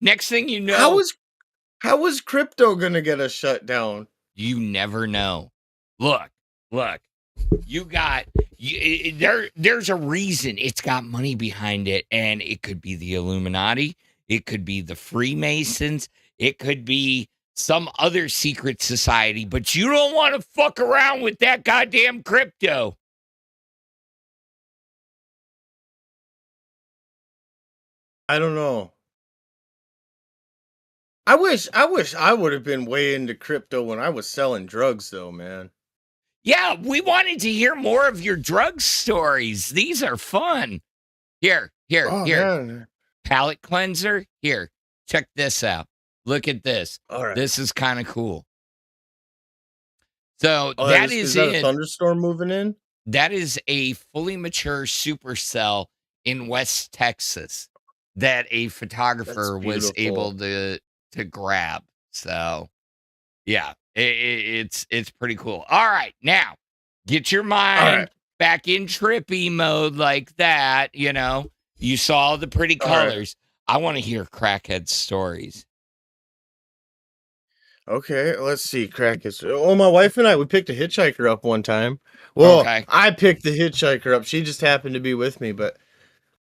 Next thing you know.
How is crypto going to get us shut down?
You never know. Look. You got there's a reason it's got money behind it, and it could be the Illuminati. It could be the Freemasons. It could be some other secret society, but you don't want to fuck around with that goddamn crypto.
I don't know. I wish I would have been way into crypto when I was selling drugs, though, man.
Yeah, we wanted to hear more of your drug stories. These are fun. Here.
Oh, man.
Palate cleanser. Here, check this out. Look at this.
All right.
This is kind of cool. So
Oh,
that
is
is
that a
it.
thunderstorm moving in?
That is a fully mature supercell in West Texas that a photographer was able to grab. So, yeah, it's pretty cool. All right, now get your mind back in trippy mode like that. You know, you saw the pretty colors. I want to hear crackhead stories.
Okay, let's see, crackheads. Oh, my wife and I, we picked a hitchhiker up one time. Well,
Okay.
I picked the hitchhiker up. She just happened to be with me, but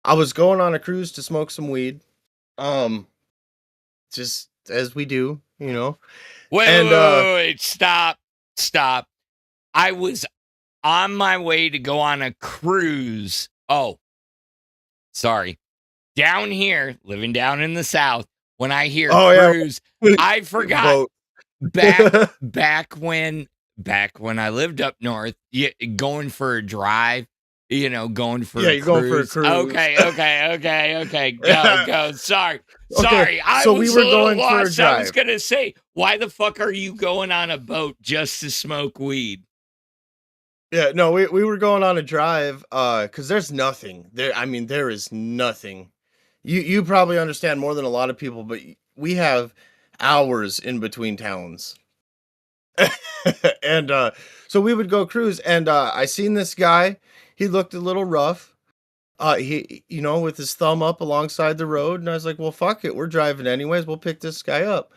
I was going on a cruise to smoke some weed. Just as we do, you know.
Wait, stop. I was on my way to go on a cruise. Oh, sorry. Down here, living down in the South, when I hear cruise, I forgot back when I lived up north, going for a drive, going for a cruise.
Going for a cruise.
Okay. Go. Sorry. I was
we were
a little
going for a
lost. I was
drive.
gonna say, why the fuck are you going on a boat just to smoke weed?
Yeah, no, we were going on a drive, because there's nothing there. I mean, there is nothing. You probably understand more than a lot of people, but we have hours in between towns. And so we would go cruise, and I seen this guy. He looked a little rough. He, with his thumb up alongside the road, and I was like, well, fuck it, we're driving anyways. We'll pick this guy up.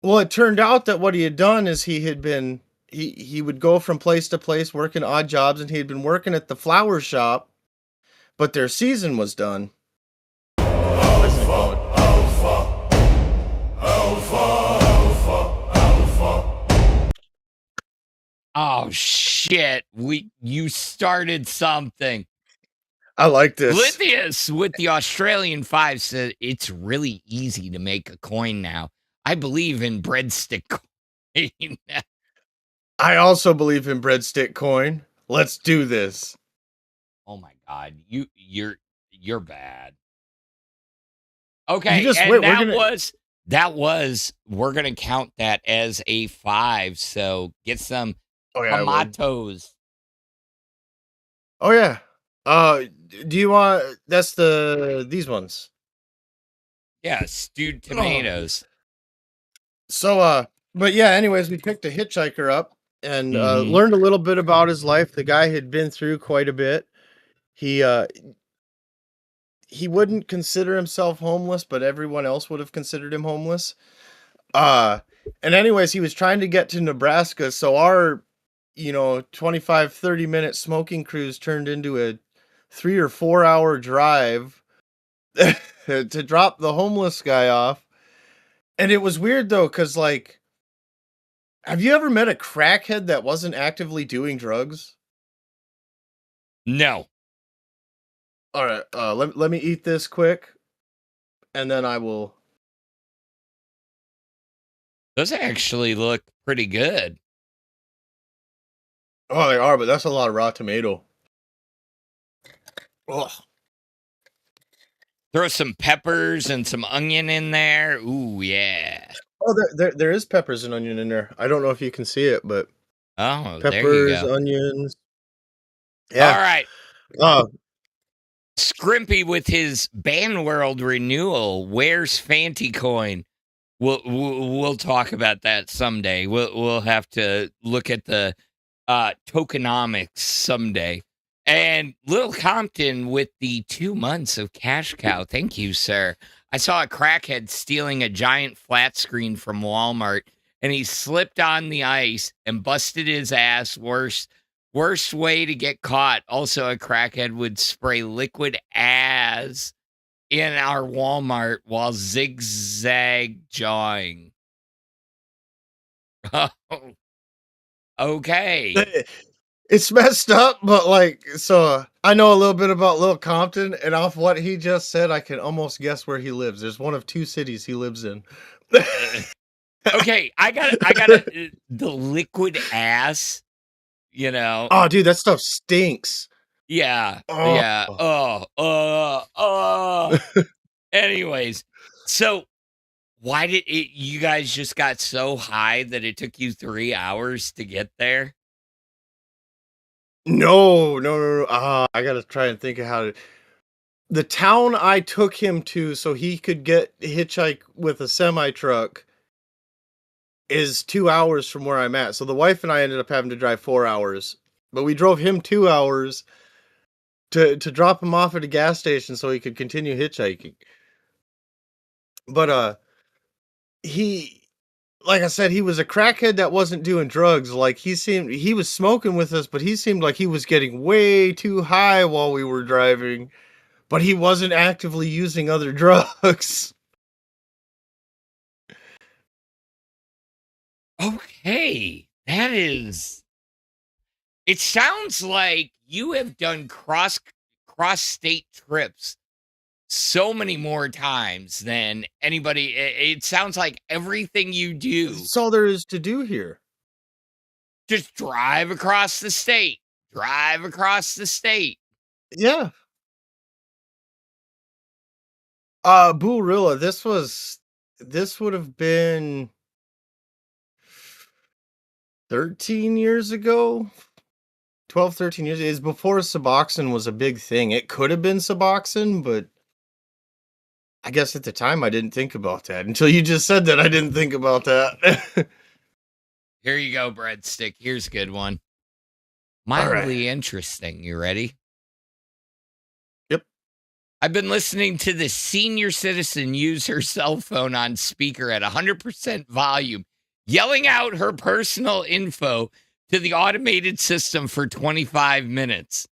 Well, it turned out that what he had done is he would go from place to place working odd jobs, and he had been working at the flower shop, but their season was done.
Oh shit! You started something.
I like this.
Lithius with the Australian 5 said it's really easy to make a coin now. I believe in Bredstik coin.
I also believe in Bredstik coin. Let's do this.
Oh my god, you're bad. Okay,
You just
and
wait,
we're gonna count that as a 5. So get some tomatoes.
Oh yeah. Do you want these ones?
Yeah, stewed tomatoes.
So but yeah, anyways, we picked a hitchhiker up and learned a little bit about his life. The guy had been through quite a bit. He wouldn't consider himself homeless, but everyone else would have considered him homeless. And anyways, he was trying to get to Nebraska, so our 25-30 minute smoking cruise turned into a 3 or 4 hour drive to drop the homeless guy off. And it was weird though, because have you ever met a crackhead that wasn't actively doing drugs?
No.
All right, let me eat this quick, and then I will.
Those actually look pretty good.
Oh, they are, but that's a lot of raw tomato. Ugh.
Throw some peppers and some onion in there. Ooh, yeah.
Oh, there is peppers and onion in there. I don't know if you can see it, but
Oh,
peppers,
there you go.
onions. Yeah.
All right.
Oh,
Scrimpy with his Band World renewal. Where's Fanty Coin? We'll talk about that someday. We'll have to look at the tokenomics someday. And Little Compton with the 2 months of cash cow. Thank you, sir. I saw a crackhead stealing a giant flat screen from Walmart, and he slipped on the ice and busted his ass. Worst way to get caught. Also, a crackhead would spray liquid as in our Walmart while zigzag jawing. Oh, okay.
It's messed up, but like, so I know a little bit about Lil Compton, and off what he just said, I can almost guess where he lives. There's one of 2 cities he lives in.
Okay, I got the liquid ass, you know.
Oh, dude, that stuff stinks.
Yeah.
Oh.
Yeah. Anyways, so why did you guys just got so high that it took you 3 hours to get there?
No. I gotta try and think of how to. The town I took him to so he could get hitchhike with a semi truck is 2 hours from where I'm at. So the wife and I ended up having to drive 4 hours, but we drove him 2 hours to drop him off at a gas station so he could continue hitchhiking. But he, like I said, he was a crackhead that wasn't doing drugs. Like he was smoking with us, but he seemed like he was getting way too high while we were driving, but he wasn't actively using other drugs.
Okay. That is it sounds like you have done cross state trips so many more times than anybody. It sounds like everything you do,
That's all there is to do here.
just drive across the state, drive across the state.
Yeah. Boorilla, this would have been 13 years ago. 12, 13 years. It's before Suboxone was a big thing. It could have been Suboxone, but I guess at the time I didn't think about that. Until you just said that, I didn't think about that.
Here you go, Breadstick. Here's a good one.
right.
Mildly interesting. You ready?
Yep.
I've been listening to the senior citizen use her cell phone on speaker at 100% volume, yelling out her personal info to the automated system for 25 minutes.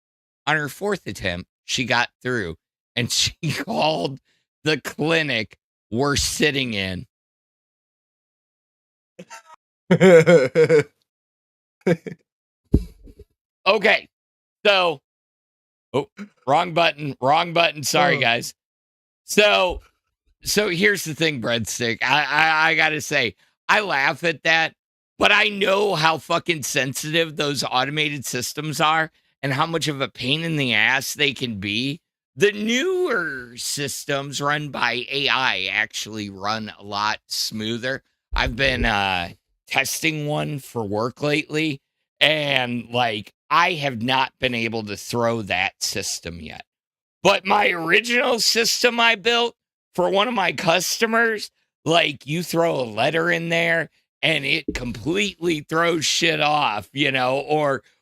On her 4th attempt, she got through, and she called the clinic we're sitting in. Okay, so, wrong button. Sorry, guys. So here's the thing, Breadstick. I gotta say, I laugh at that, but I know how fucking sensitive those automated systems are and how much of a pain in the ass they can be. The newer systems run by AI actually run a lot smoother. I've been testing one for work lately, and like I have not been able to throw that system yet. But my original system I built for one of my customers, like you throw a letter in there and it completely throws shit off,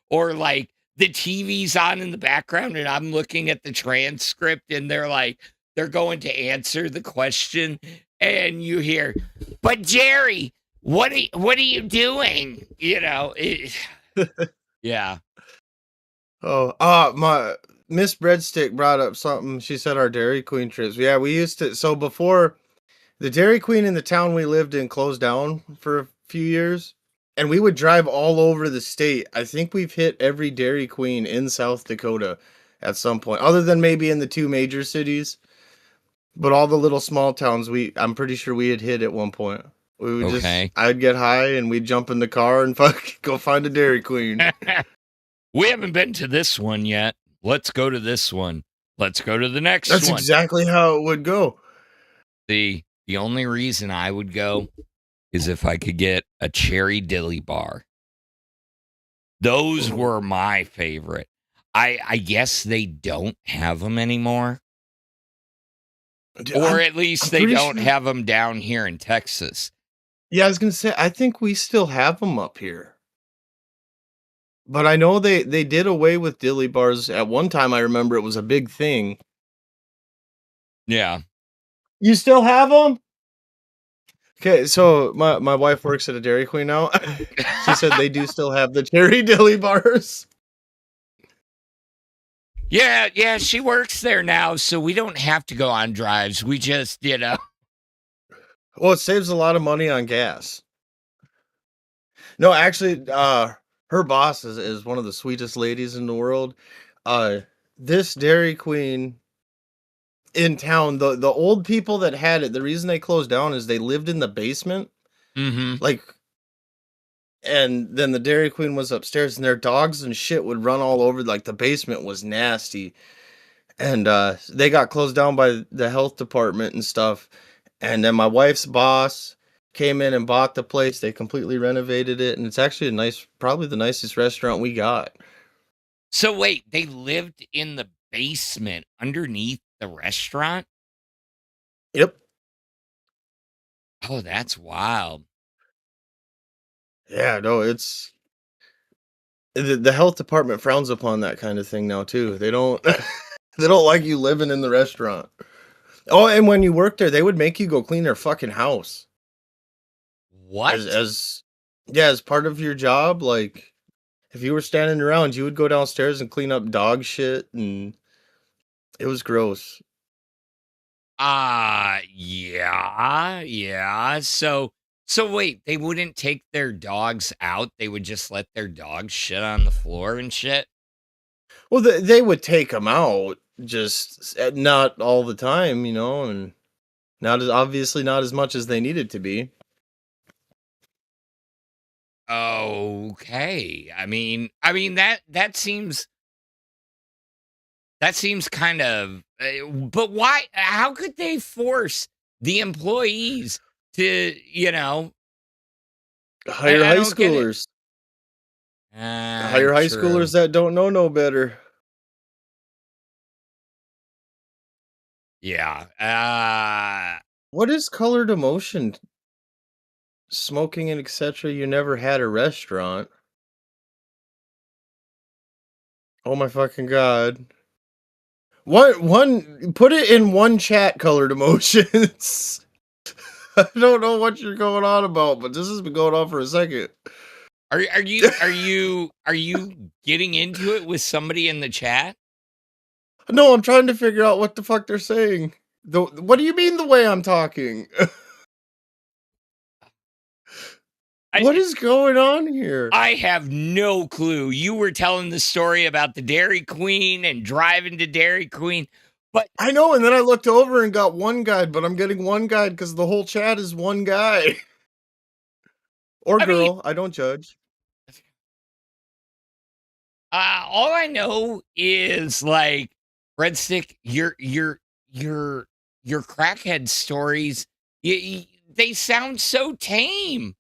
or like the TV's on in the background and I'm looking at the transcript and they're going to answer the question and you hear, "But Jerry, what are you doing?" Yeah.
My Miss Breadstick brought up something. She said our Dairy Queen trips. Yeah, we used to. So before the Dairy Queen in the town we lived in closed down for a few years, and we would drive all over the state. I think we've hit every Dairy Queen in South Dakota at some point, other than maybe in the 2 major cities. But all the little small towns, I'm pretty sure we had hit at one point. We would I'd get high and we'd jump in the car and go find a Dairy Queen.
We haven't been to this one yet. Let's go to this one. Let's go to the next one.
That's exactly how it would go.
The only reason I would go is if I could get a cherry dilly bar. Those were my favorite. I guess they don't have them anymore. Or at least they don't have them down here in Texas.
Yeah, I was going to say, I think we still have them up here. But I know they did away with dilly bars. At one time, I remember it was a big thing.
Yeah.
You still have them? Okay, so my wife works at a Dairy Queen now. She said they do still have the cherry dilly bars.
Yeah, she works there now, so we don't have to go on drives. We just,
Well, it saves a lot of money on gas. No, actually, her boss is one of the sweetest ladies in the world. Uh, this Dairy Queen in town, the old people that had it, the reason they closed down is they lived in the basement.
mm-hmm.
Like, and then the Dairy Queen was upstairs, and their dogs and shit would run all over. Like, the basement was nasty. And they got closed down by the health department and stuff. And then my wife's boss came in and bought the place. They completely renovated it, and it's actually probably the nicest restaurant we got.
So wait, they lived in the basement underneath the restaurant?
Yep.
Oh, that's wild.
Yeah, no, it's the health department frowns upon that kind of thing now too. They don't they don't like you living in the restaurant. Oh, and when you work there, they would make you go clean their fucking house.
What?
As part of your job, like if you were standing around, you would go downstairs and clean up dog shit, and it was gross.
Yeah. So wait, they wouldn't take their dogs out. They would just let their dogs shit on the floor and shit.
Well, they would take them out, just not all the time, and obviously not as much as they needed to be.
Okay. I mean that seems kind of but why how could they force the employees to,
Hire
I
high
don't get it.
schoolers. Hire high
True.
schoolers that don't know no better.
Yeah.
What is colored emotion? Smoking and etc. You never had a restaurant. Oh my fucking god. Put it in one chat, colored emotions. I don't know what you're going on about, but this has been going on for a second.
Are you getting into it with somebody in the chat?
No, I'm trying to figure out what the fuck they're saying. What do you mean the way I'm talking? What is going on here?
I have no clue. You were telling the story about the Dairy Queen and driving to Dairy Queen, but
I know, and then I looked over and got one guide, but I'm getting one guide because the whole chat is one guy. Or girl, I don't judge.
All I know is like Bredstik, your crackhead stories. They sound so tame.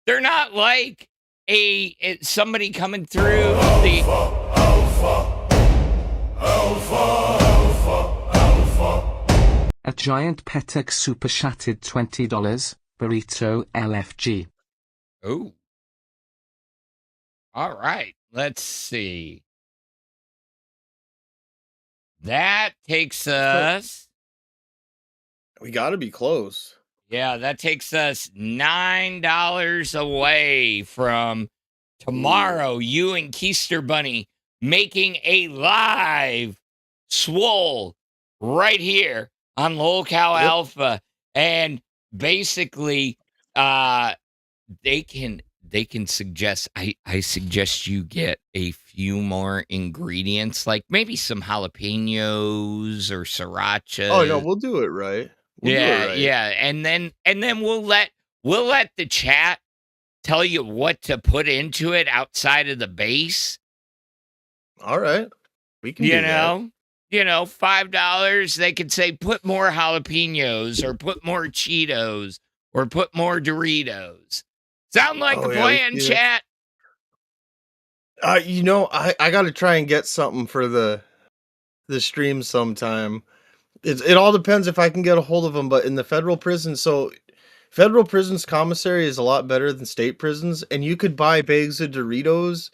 They're not like somebody coming through the
A giant Petex super shattered $20 burrito LFG.
Oh. All right. Let's see. That takes us.
We got to be close.
Yeah, that takes us $9 away from tomorrow. You and Keister Bunny making a live Swole right here on Lolcow Alpha, and basically, they can suggest. I suggest you get a few more ingredients, like maybe some jalapenos or sriracha.
Oh no, we'll do it right.
Yeah, and then we'll let the chat tell you what to put into it outside of the base.
All right, we can.
$5. They could say put more jalapenos or put more Cheetos or put more Doritos. Sound like a plan, chat?
I got to try and get something for the stream sometime. It all depends if I can get a hold of them, but in the federal prison, so federal prisons commissary is a lot better than state prisons, and you could buy bags of Doritos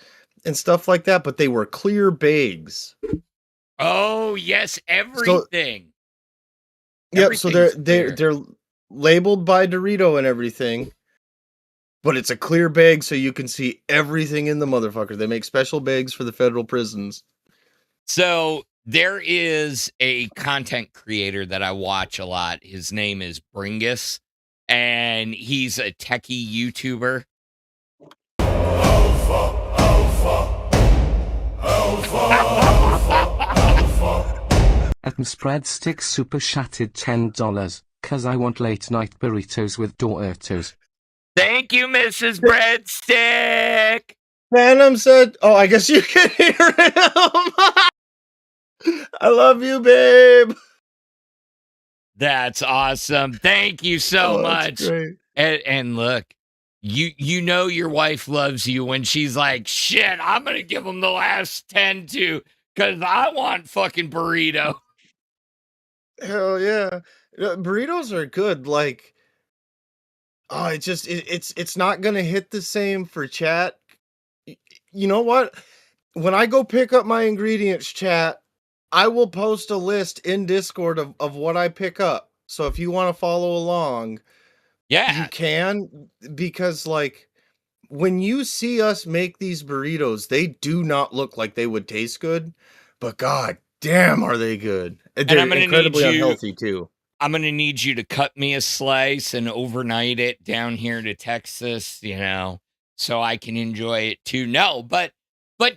and stuff like that, but they were clear bags.
Oh yes, everything.
Yep, so they're labeled by Dorito and everything, but it's a clear bag so you can see everything in the motherfucker. They make special bags for the federal prisons.
So There is a content creator that I watch a lot. His name is Bringus, and he's a techie YouTuber.
Bredstik super chatted $10, cause I want late night burritos with Doritos.
Thank you, Mrs. Breadstick.
Phantom said, "Oh, I guess you can hear him." I love you, babe.
That's awesome. Thank you so much.
Great.
And look, you know your wife loves you when she's like, shit, I'm gonna give him the last 10 too, because I want fucking burrito.
Hell yeah. Burritos are good. Like, oh, it's not gonna hit the same for chat. You know what? When I go pick up my ingredients, chat, I will post a list in Discord of what I pick up. So if you want to follow along,
Yeah.
you can, because like when you see us make these burritos, they do not look like they would taste good, but god damn are they good. They're
I'm gonna need
incredibly
you-
unhealthy too.
I'm going to need you to cut me a slice and overnight it down here to Texas, so I can enjoy it too. No, but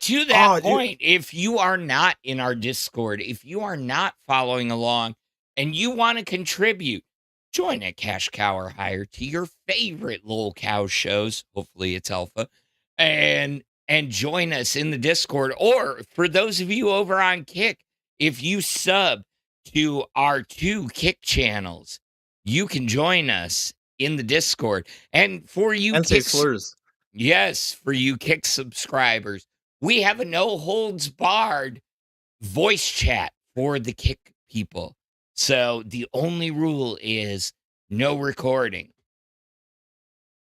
to that point, if you are not in our Discord, if you are not following along and you want to contribute, join a cash cow or higher to your favorite Lolcow shows. Hopefully it's alpha, and join us in the Discord. Or for those of you over on Kick, if you sub to our 2 Kick channels, you can join us in the Discord. And for you
And say slurs.
Yes, for you Kick subscribers, we have a no holds barred voice chat for the Kick people. So the only rule is no recording.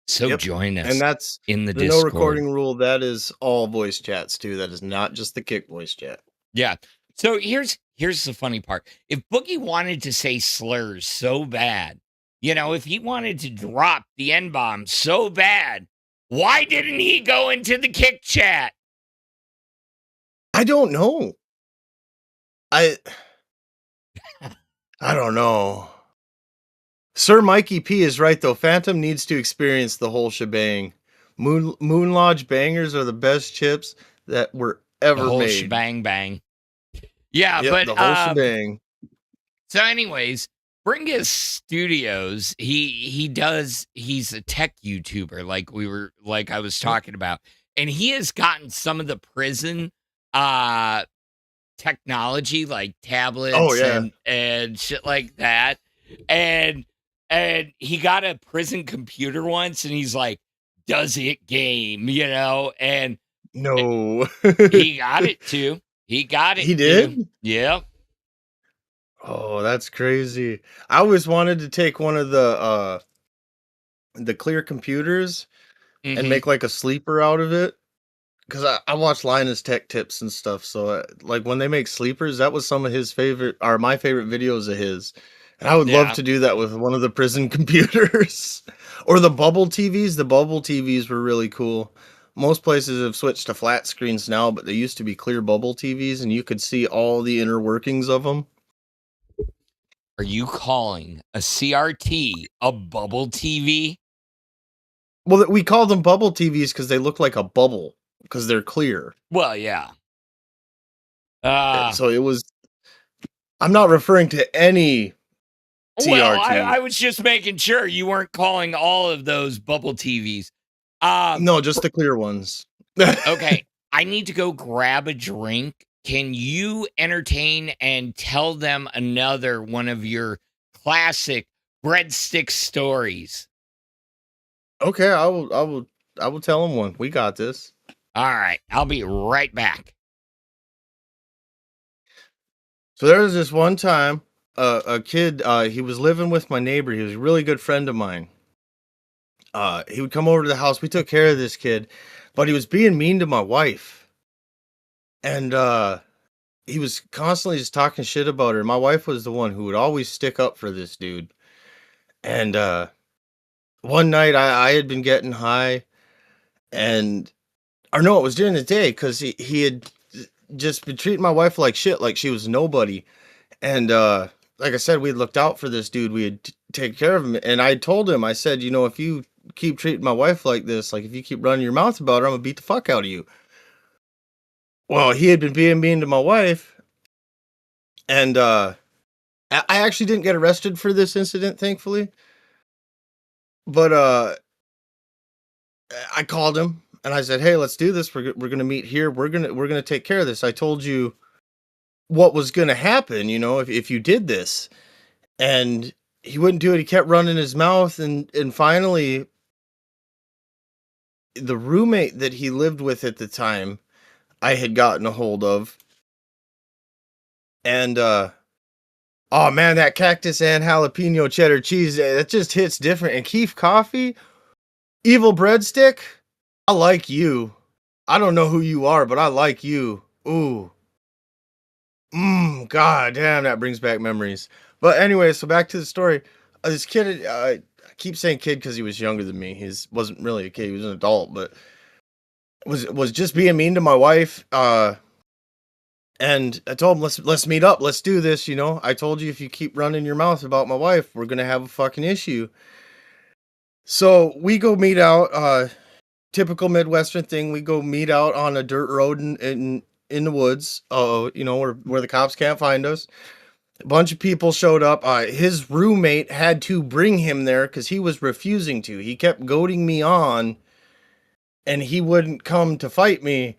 So join us.
And that's
in the
no
Discord.
recording rule. That is all voice chats too. That is not just the Kick voice chat.
Yeah. So here's the funny part. If Boogie wanted to say slurs so bad, if he wanted to drop the N-bomb so bad, why didn't he go into the Kick chat?
I don't know. I don't know. Sir Mikey P is right though. Phantom needs to experience the whole shebang. Moon Lodge bangers are the best chips that were ever
The whole
made.
shebang bang. Yeah,
Yep,
but
the whole shebang.
So anyways, Bringus Studios, he's a tech YouTuber like I was talking about. And he has gotten some of the prison technology like tablets and shit like that. And he got a prison computer once and he's like, does it game, and
no.
He got it too. He got it.
He did?
Too. Yep.
Oh, that's crazy. I always wanted to take one of the clear computers and make like a sleeper out of it. Because I watch Linus Tech Tips and stuff. So like when they make sleepers, that was some of his favorite or my favorite videos of his. And I would love to do that with one of the prison computers or the bubble TVs. The bubble TVs were really cool. Most places have switched to flat screens now, but they used to be clear bubble TVs and you could see all the inner workings of them.
Are you calling a CRT a bubble TV?
Well, we call them bubble TVs because they look like a bubble because they're clear.
Well, yeah.
So it was. I'm not referring to any CRT.
Well, I was just making sure you weren't calling all of those bubble TVs.
No, just the clear ones.
Okay, I need to go grab a drink. Can you entertain and tell them another one of your classic breadstick stories?
Okay, I will tell them one. We got this.
All right, I'll be right back.
So there was this one time, a kid, he was living with my neighbor. He was a really good friend of mine. He would come over to the house. We took care of this kid, but he was being mean to my wife. And he was constantly just talking shit about her. My wife was the one who would always stick up for this dude. And one night I had been getting high, or no, it was during the day because he had just been treating my wife like shit, like she was nobody. And like I said, we looked out for this dude. We had take care of him. And I told him, I said, you know, if you keep treating my wife like this, like if you keep running your mouth about her, I'm gonna beat the fuck out of you. Well, he had been being mean to my wife, and I actually didn't get arrested for this incident, thankfully. But I called him and I said, "Hey, let's do this. We're gonna meet here. We're gonna take care of this. I told you what was gonna happen, you know, if you did this." And he wouldn't do it. He kept running his mouth, and finally, the roommate that he lived with at the time, I had gotten a hold of, and oh man, that cactus and jalapeno cheddar cheese, that just hits different. And Keef Coffee, Evil Breadstick, I like you. I don't know who you are, but I like you. Ooh. God damn, that brings back memories. But anyway, so back to the story. This kid, I keep saying kid because he was younger than me. He wasn't really a kid; he was an adult, but was just being mean to my wife. And I told him, let's meet up, let's do this. You know, I told you if you keep running your mouth about my wife, we're gonna have a fucking issue. So we go meet out. Typical Midwestern thing. We go meet out on a dirt road in the woods. You know, where the cops can't find us. A bunch of people showed up. His roommate had to bring him there because he was refusing to. He kept goading me on, and he wouldn't come to fight me.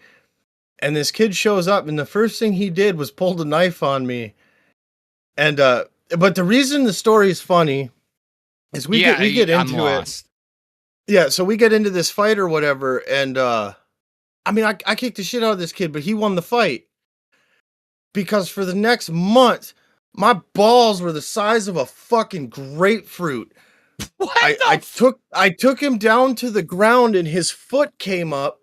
And this kid shows up, and the first thing he did was pulled a knife on me. And but the reason the story is funny is we get into it. Yeah, so we get into this fight or whatever, and I mean, I kicked the shit out of this kid, but he won the fight. Because for the next month, my balls were the size of a fucking grapefruit. I took him down to the ground, and his foot came up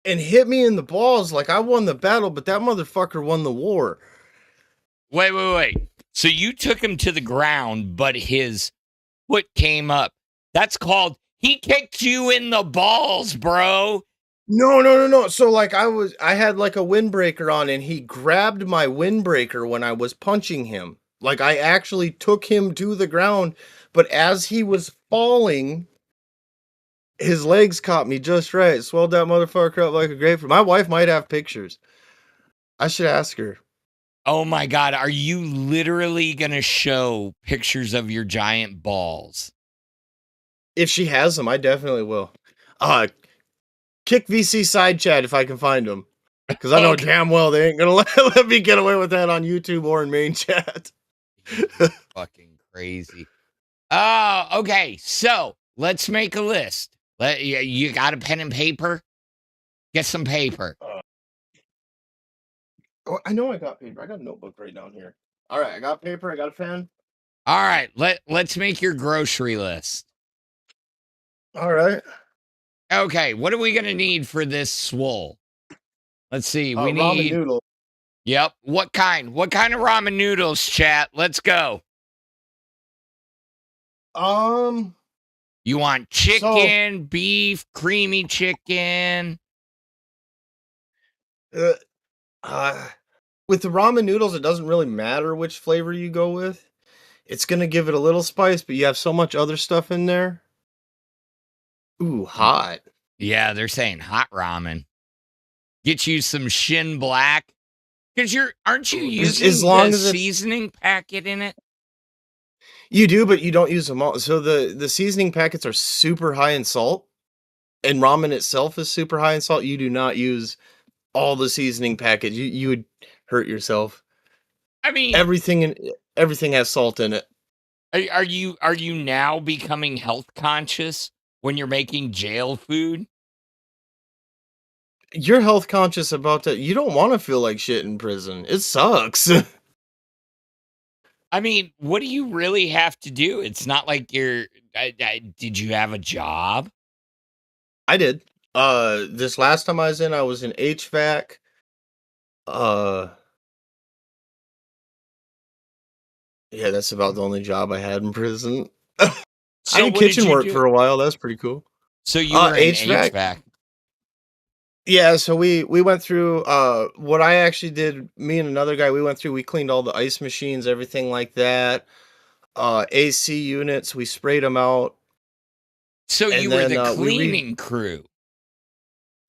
and hit me in the balls. Like I won the battle, but that motherfucker won the war.
Wait. So you took him to the ground, but his foot came up. That's called he kicked you in the balls, bro.
No. So like I had like a windbreaker on, and he grabbed my windbreaker when I was punching him. Like I actually took him to the ground, but as he was falling, his legs caught me just right. Swelled that motherfucker up like a grapefruit. My wife might have pictures. I should ask her.
Oh my God. Are you literally going to show pictures of your giant balls?
If she has them, I definitely will. Kick VC side chat if I can find them. Because I know damn well they ain't going to let me get away with that on YouTube or in main chat.
Fucking crazy. Oh, okay. So let's make a list. You got a pen and paper? Get some paper.
I know I got paper. I got a notebook right down here. All right, I got paper. I got a pen.
All right, let's make your grocery list.
All right.
Okay, what are we gonna need for this swole? Let's see. We need
ramen noodles.
Yep. What kind? What kind of ramen noodles, chat? Let's go.
You
want chicken, beef, creamy chicken?
With the ramen noodles, it doesn't really matter which flavor you go with. It's gonna give it a little spice, but you have so much other stuff in there. Ooh, hot.
Yeah, they're saying hot ramen. Get you some Shin Black. Because aren't you using the seasoning packet in it?
You do, but you don't use them all. So the seasoning packets are super high in salt, and ramen itself is super high in salt. You do not use all the seasoning packets. You would hurt yourself.
I mean,
everything has salt in it.
Are you now becoming health conscious when you're making jail food?
You're health conscious about that. You don't want to feel like shit in prison. It sucks.
I mean, what do you really have to do? It's not like did you have a job?
I did. This last time I was in HVAC. Yeah, that's about the only job I had in prison. I did kitchen work for a while. That's pretty cool.
So you were in HVAC?
Yeah, so we went through what I actually did, me and another guy, we cleaned all the ice machines, everything like that. AC units, we sprayed them out,
So you
and
were
then
the
we
cleaning crew.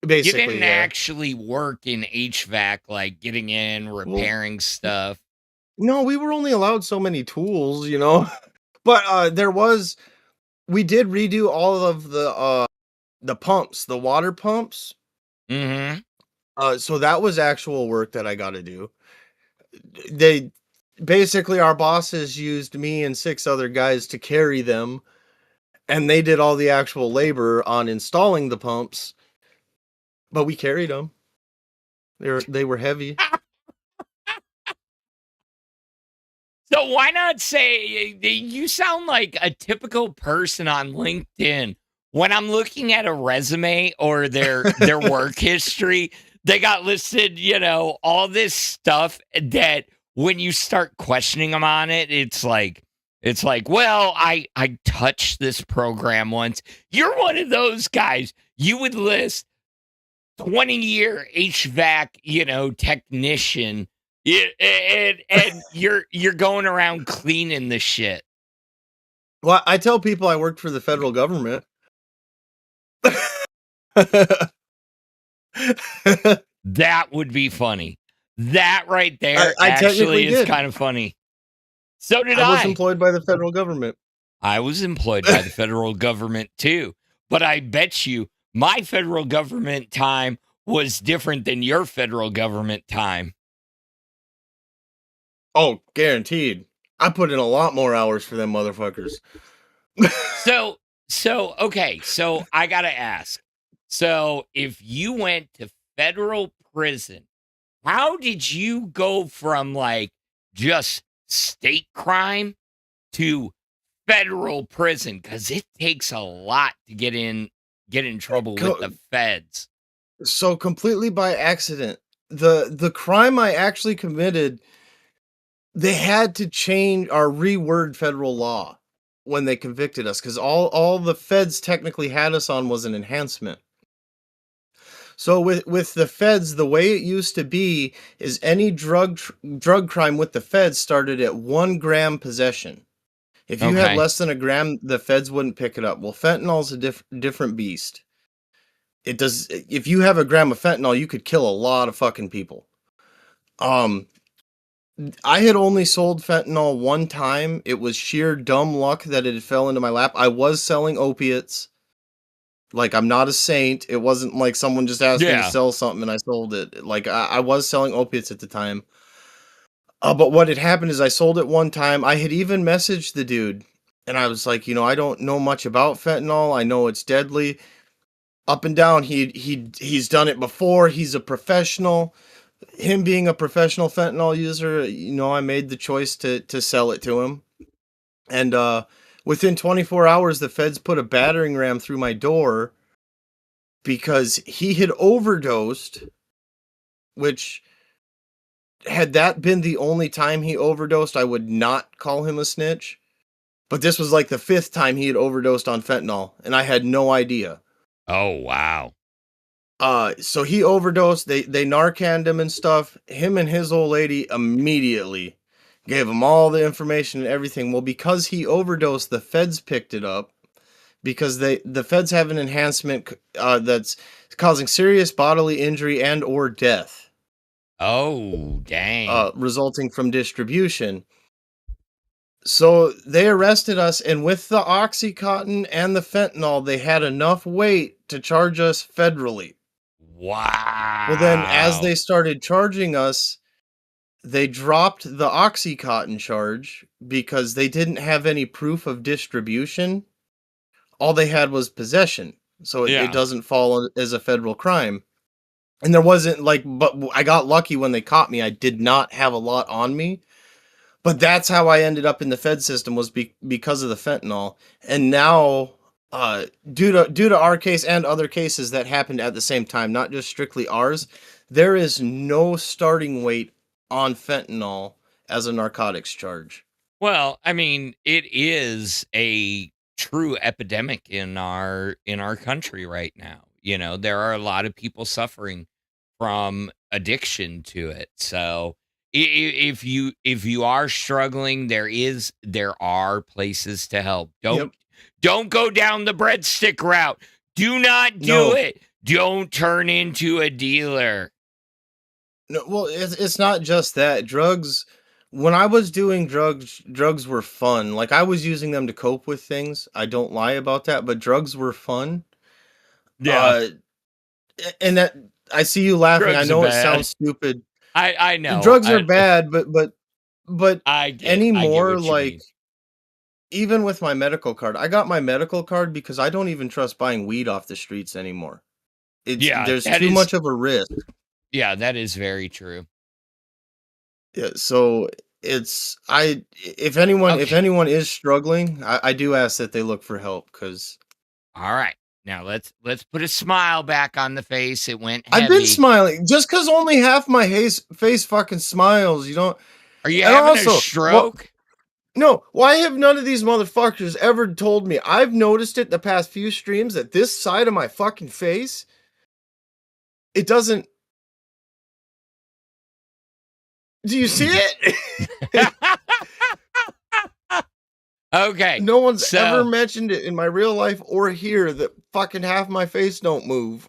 You
basically,
didn't
yeah.
actually work in HVAC, like getting in,
Well,
repairing stuff.
no, we were only allowed so many tools, you know. But we did redo all of the pumps, the water pumps.
Mm-hmm.
So that was actual work that I got to do. They basically, our bosses used me and 6 other guys to carry them, and they did all the actual labor on installing the pumps, but we carried them. They were heavy.
So why not say you sound like a typical person on LinkedIn? When I'm looking at a resume or their work history, they got listed, all this stuff that when you start questioning them on it, it's like, well, I touched this program once. You're one of those guys. You would list 20-year HVAC, technician. Yeah, and you're going around cleaning the shit.
Well, I tell people I worked for the federal government.
That would be funny. That right there
I
actually
technically
is
did.
kind of funny. So did
I was
I.
employed by the federal government.
I was employed by the federal government too. But I bet you my federal government time was different than your federal government time.
Oh, guaranteed. I put in a lot more hours for them motherfuckers.
Okay, so I gotta ask. So if you went to federal prison, how did you go from like just state crime to federal prison? Because it takes a lot to get in trouble with the feds.
So completely by accident. The crime I actually committed, they had to change or reword federal law when they convicted us, because all the feds technically had us on was an enhancement. So with the feds, the way it used to be is any drug crime with the feds started at 1 gram possession. If you had
Okay.
less than a gram, the feds wouldn't pick it up. Well, fentanyl's a different beast. It does. If you have a gram of fentanyl, you could kill a lot of fucking people. Um, I had only sold fentanyl one time. It was sheer dumb luck that it fell into my lap. I was selling opiates. Like, I'm not a saint. It wasn't like someone just asked me to
Yeah.
sell something and I sold it. Like, I was selling opiates at the time. But what had happened is I sold it one time. I had even messaged the dude and I was like, I don't know much about fentanyl. I know it's deadly. Up and down, he's done it before. He's a professional. Him being a professional fentanyl user, I made the choice to sell it to him. And within 24 hours, the feds put a battering ram through my door because he had overdosed, which, had that been the only time he overdosed, I would not call him a snitch. But this was like the 5th time he had overdosed on fentanyl, and I had no idea.
Oh, wow.
So he overdosed. They Narcaned him and stuff. Him and his old lady immediately gave him all the information and everything. Well, because he overdosed, the feds picked it up because the feds have an enhancement that's causing serious bodily injury and or death.
Oh, dang.
Resulting from distribution. So they arrested us, and with the Oxycontin and the fentanyl, they had enough weight to charge us federally.
Wow.
Well, then, as they started charging us, they dropped the Oxycontin charge because they didn't have any proof of distribution. All they had was possession, so
Yeah.
it doesn't fall as a federal crime. And there wasn't but I got lucky when they caught me. I did not have a lot on me, but that's how I ended up in the Fed system, was because of the fentanyl. And now, due to our case and other cases that happened at the same time, not just strictly ours, there is no starting weight on fentanyl as a narcotics charge.
Well, I mean, it is a true epidemic in our country right now. You know, there are a lot of people suffering from addiction to it. So if you are struggling, there are places to help. Don't go down the breadstick route. Do not do it. Don't turn into a dealer.
No, well, it's not just that. Drugs, when I was doing drugs were fun. Like, I was using them to cope with things. I don't lie about that, but drugs were fun.
Yeah.
And that, I see you laughing.
Drugs
I know
are
it
bad.
sounds stupid.
I know.
Drugs are bad, but
I get
anymore,
what you
like,
mean.
even with my medical card, I got my medical card because I don't even trust buying weed off the streets anymore. There's too much of a risk.
Yeah, that is very true.
Yeah, so if anyone is struggling, I do ask that they look for help, because
All right. Now let's put a smile back on the face. It went heavy.
I've been smiling. Just because only half my face fucking smiles, you don't.
Are you
And
having
also,
a stroke?
No, why have none of these motherfuckers ever told me? I've noticed it the past few streams that this side of my fucking face, it doesn't. Do you see it?
Okay.
No one's ever mentioned it in my real life or here that fucking half my face don't move.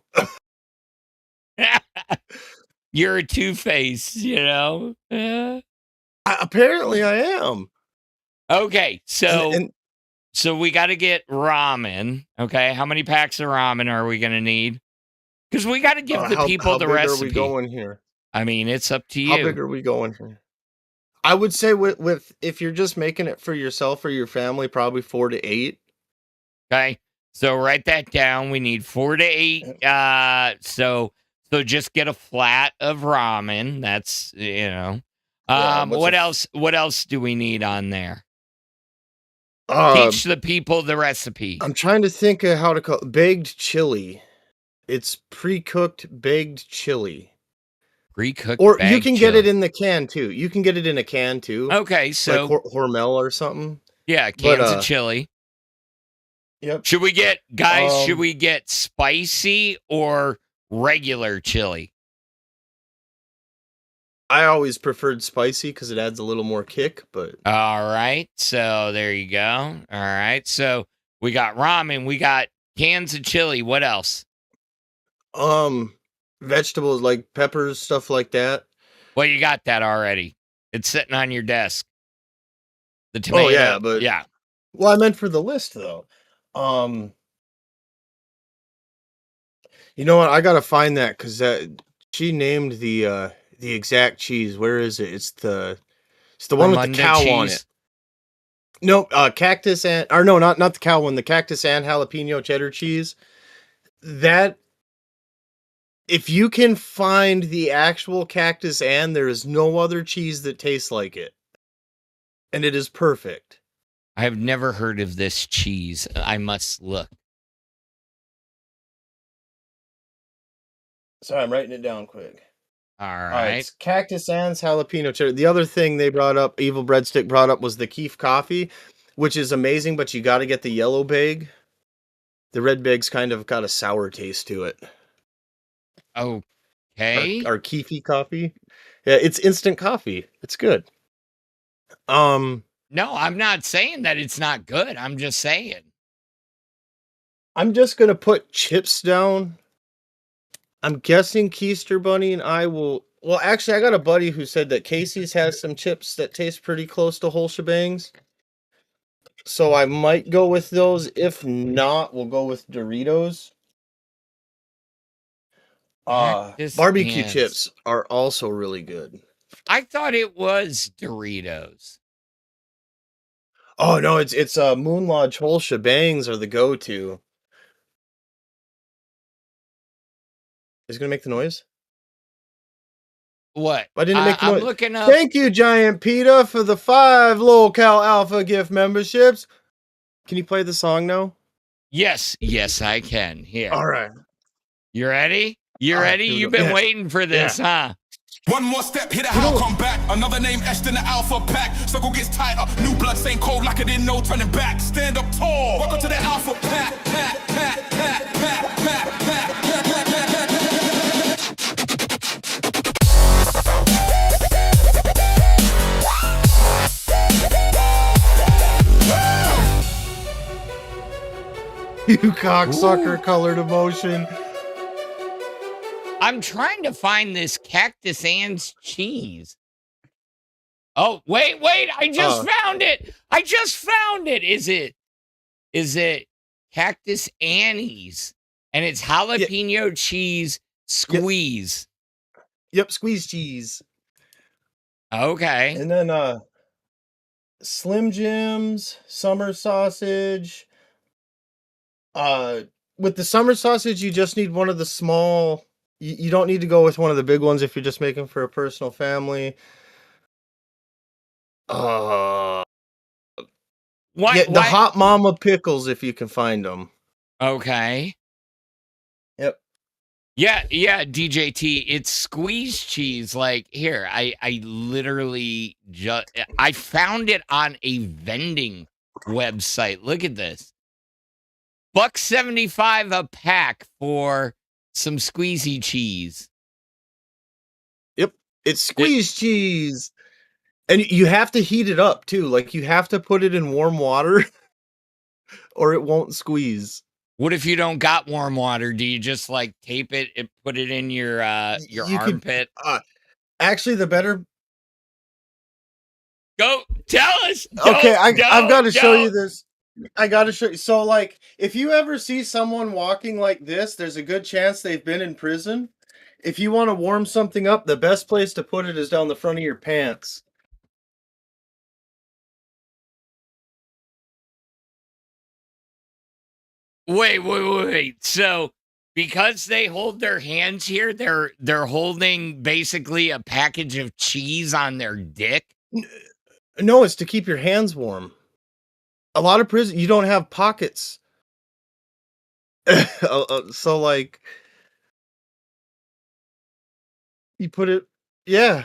You're a two-face, you know?
Apparently I am.
Okay, so we got to get ramen. Okay, how many packs of ramen are we going to need? Because we got to give the people the recipe.
How big are we going here?
I mean, it's up to you.
How big are we going here? I would say with if you're just making it for yourself or your family, probably 4 to 8.
Okay, so write that down. We need 4 to 8. So just get a flat of ramen. That's, you know. What else? What else do we need on there? Teach the people the recipe.
I'm trying to think of how to call it. Baked chili. It's pre-cooked baked chili.
Pre-cooked,
or you can get it in the can too. You can get it in a can too.
Okay, so
like Hormel or something.
Yeah, cans of chili.
Yep.
Should we get should we get spicy or regular chili?
I always preferred spicy because it adds a little more kick, but
all right. So there you go. All right. So we got ramen, we got cans of chili. What else?
Vegetables like peppers, stuff like that.
Well, you got that already. It's sitting on your desk. The tomato.
Oh yeah, but
yeah.
Well, I meant for the list though. You know what? I gotta find that because she named the exact cheese. Where is it? It's the one with the cow on it. No, cactus and not the cow one. The cactus and jalapeno cheddar cheese. That. If you can find the actual cactus and there is no other cheese that tastes like it. And it is perfect.
I have never heard of this cheese. I must look.
Sorry, I'm writing it down quick.
All right.
It's cactus and jalapeno cheddar. The other thing they brought up, Evil Breadstick brought up, was the Keef coffee, which is amazing, but you got to get the yellow bag. The red bag's kind of got a sour taste to it.
Okay.
Our Keefy coffee. Yeah, it's instant coffee. It's good.
No, I'm not saying that it's not good. I'm just saying.
I'm just gonna put chips down. I'm guessing Keister Bunny and I will. Well, actually, I got a buddy who said that Casey's has some chips that taste pretty close to whole shebangs. So I might go with those. If not, we'll go with Doritos. Barbecue chips are also really good.
I thought it was Doritos.
Oh no, it's Moon Lodge whole shebangs are the go-to. Is it gonna make the noise?
What?
Why didn't it make the noise?
I'm looking up.
Thank you, Giant PETA, for the 5 Lolcow Alpha gift memberships. Can you play the song now?
Yes, I can. Here.
All right.
You ready? You ready? You've been waiting for this, huh?
One more step, hit a how come back. Another name etched in the alpha pack. Circle gets tighter. New blood saying cold like it didn't know turning back. Stand up tall. Welcome to the alpha pack.
You cocksucker colored emotion.
I'm trying to find this Cactus Ann's cheese. Oh, wait, I just found it. Is it Cactus Annie's? And it's jalapeno cheese squeeze.
Yep, squeeze cheese.
Okay.
And then Slim Jims, summer sausage. With the summer sausage, you just need one of the small. You don't need to go with one of the big ones if you're just making for a personal family.
What?
The Hot Mama pickles if you can find them.
Okay.
Yep.
Yeah, DJT. It's squeeze cheese. Like here, I literally I found it on a vending website. Look at this. $1.75 a pack for some squeezy cheese.
Yep. It's squeeze cheese. And you have to heat it up too. Like you have to put it in warm water or it won't squeeze.
What if you don't got warm water? Do you just like tape it and put it in your armpit?
Actually, the better.
Go tell us.
Okay, I've got to show you this. I got to show you. So, like, if you ever see someone walking like this, there's a good chance they've been in prison. If you want to warm something up, the best place to put it is down the front of your pants.
Wait. So, because they hold their hands here, they're holding basically a package of cheese on their dick?
No, it's to keep your hands warm. A lot of prison, you don't have pockets. So, like, you put it, yeah.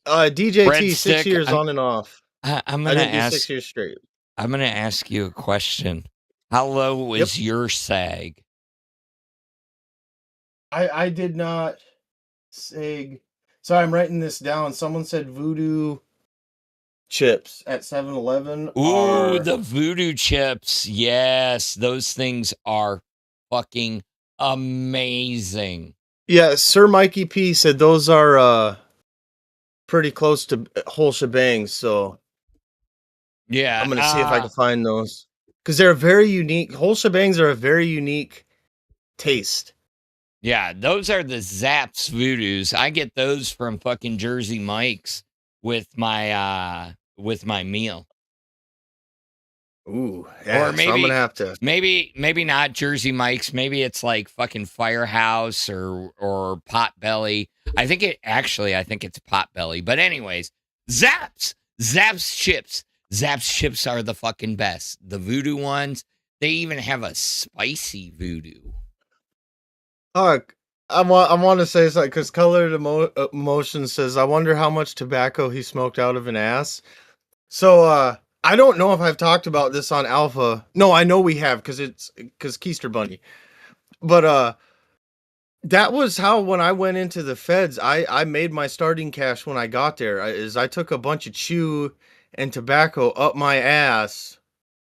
DJT,
Bredstik,
6 years on and off.
I'm
I
gonna
didn't do
ask
6 years straight.
I'm gonna ask you a question. How low was your sag?
I did not sag. Sorry, I'm writing this down. Someone said voodoo chips at 7-Eleven.
Ooh, the voodoo chips. Yes, those things are fucking amazing.
Yeah, Sir Mikey P said those are pretty close to whole shebangs, so
yeah,
I'm gonna see if I can find those. Because they're very unique. Whole shebangs are a very unique taste.
Yeah, those are the Zaps voodoos. I get those from fucking Jersey Mike's with my meal.
Ooh, yeah,
or maybe
so I'm gonna have to.
Maybe not Jersey Mike's. Maybe it's like fucking Firehouse or Potbelly. I think it's Potbelly. But anyways, Zaps chips. Zaps chips are the fucking best. The voodoo ones. They even have a spicy voodoo.
I want to say something because Colored Emotion says, I wonder how much tobacco he smoked out of an ass. So, I don't know if I've talked about this on Alpha. No, I know we have because Keister Bunny. But, that was how when I went into the feds, I made my starting cash when I got there. I took a bunch of chew and tobacco up my ass